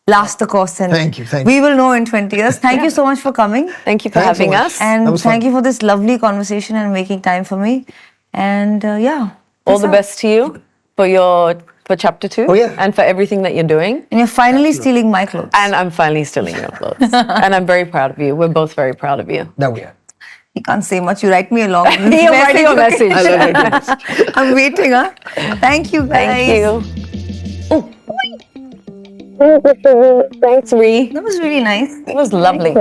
lasts the course. And Thank you. We will know in 20 years. Thank you so much for coming. Thank you for Thanks so having much. us. And That was thank fun. you for this lovely conversation and making time for me. And All peace the out. best to you for chapter 2. Oh, yeah. And for everything that you're doing. And you're finally stealing my clothes. And I'm finally stealing your clothes. And I'm very proud of you. We're both very proud of you. Now we are. You can't say much. You write me a long You're writing a message. I love it. I'm waiting, huh? Thank you, guys. Thank you. Oh. Thanks, Rhea. That was really nice. It was lovely.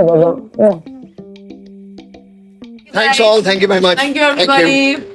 Thanks all. Thank you very much. Thank you, everybody.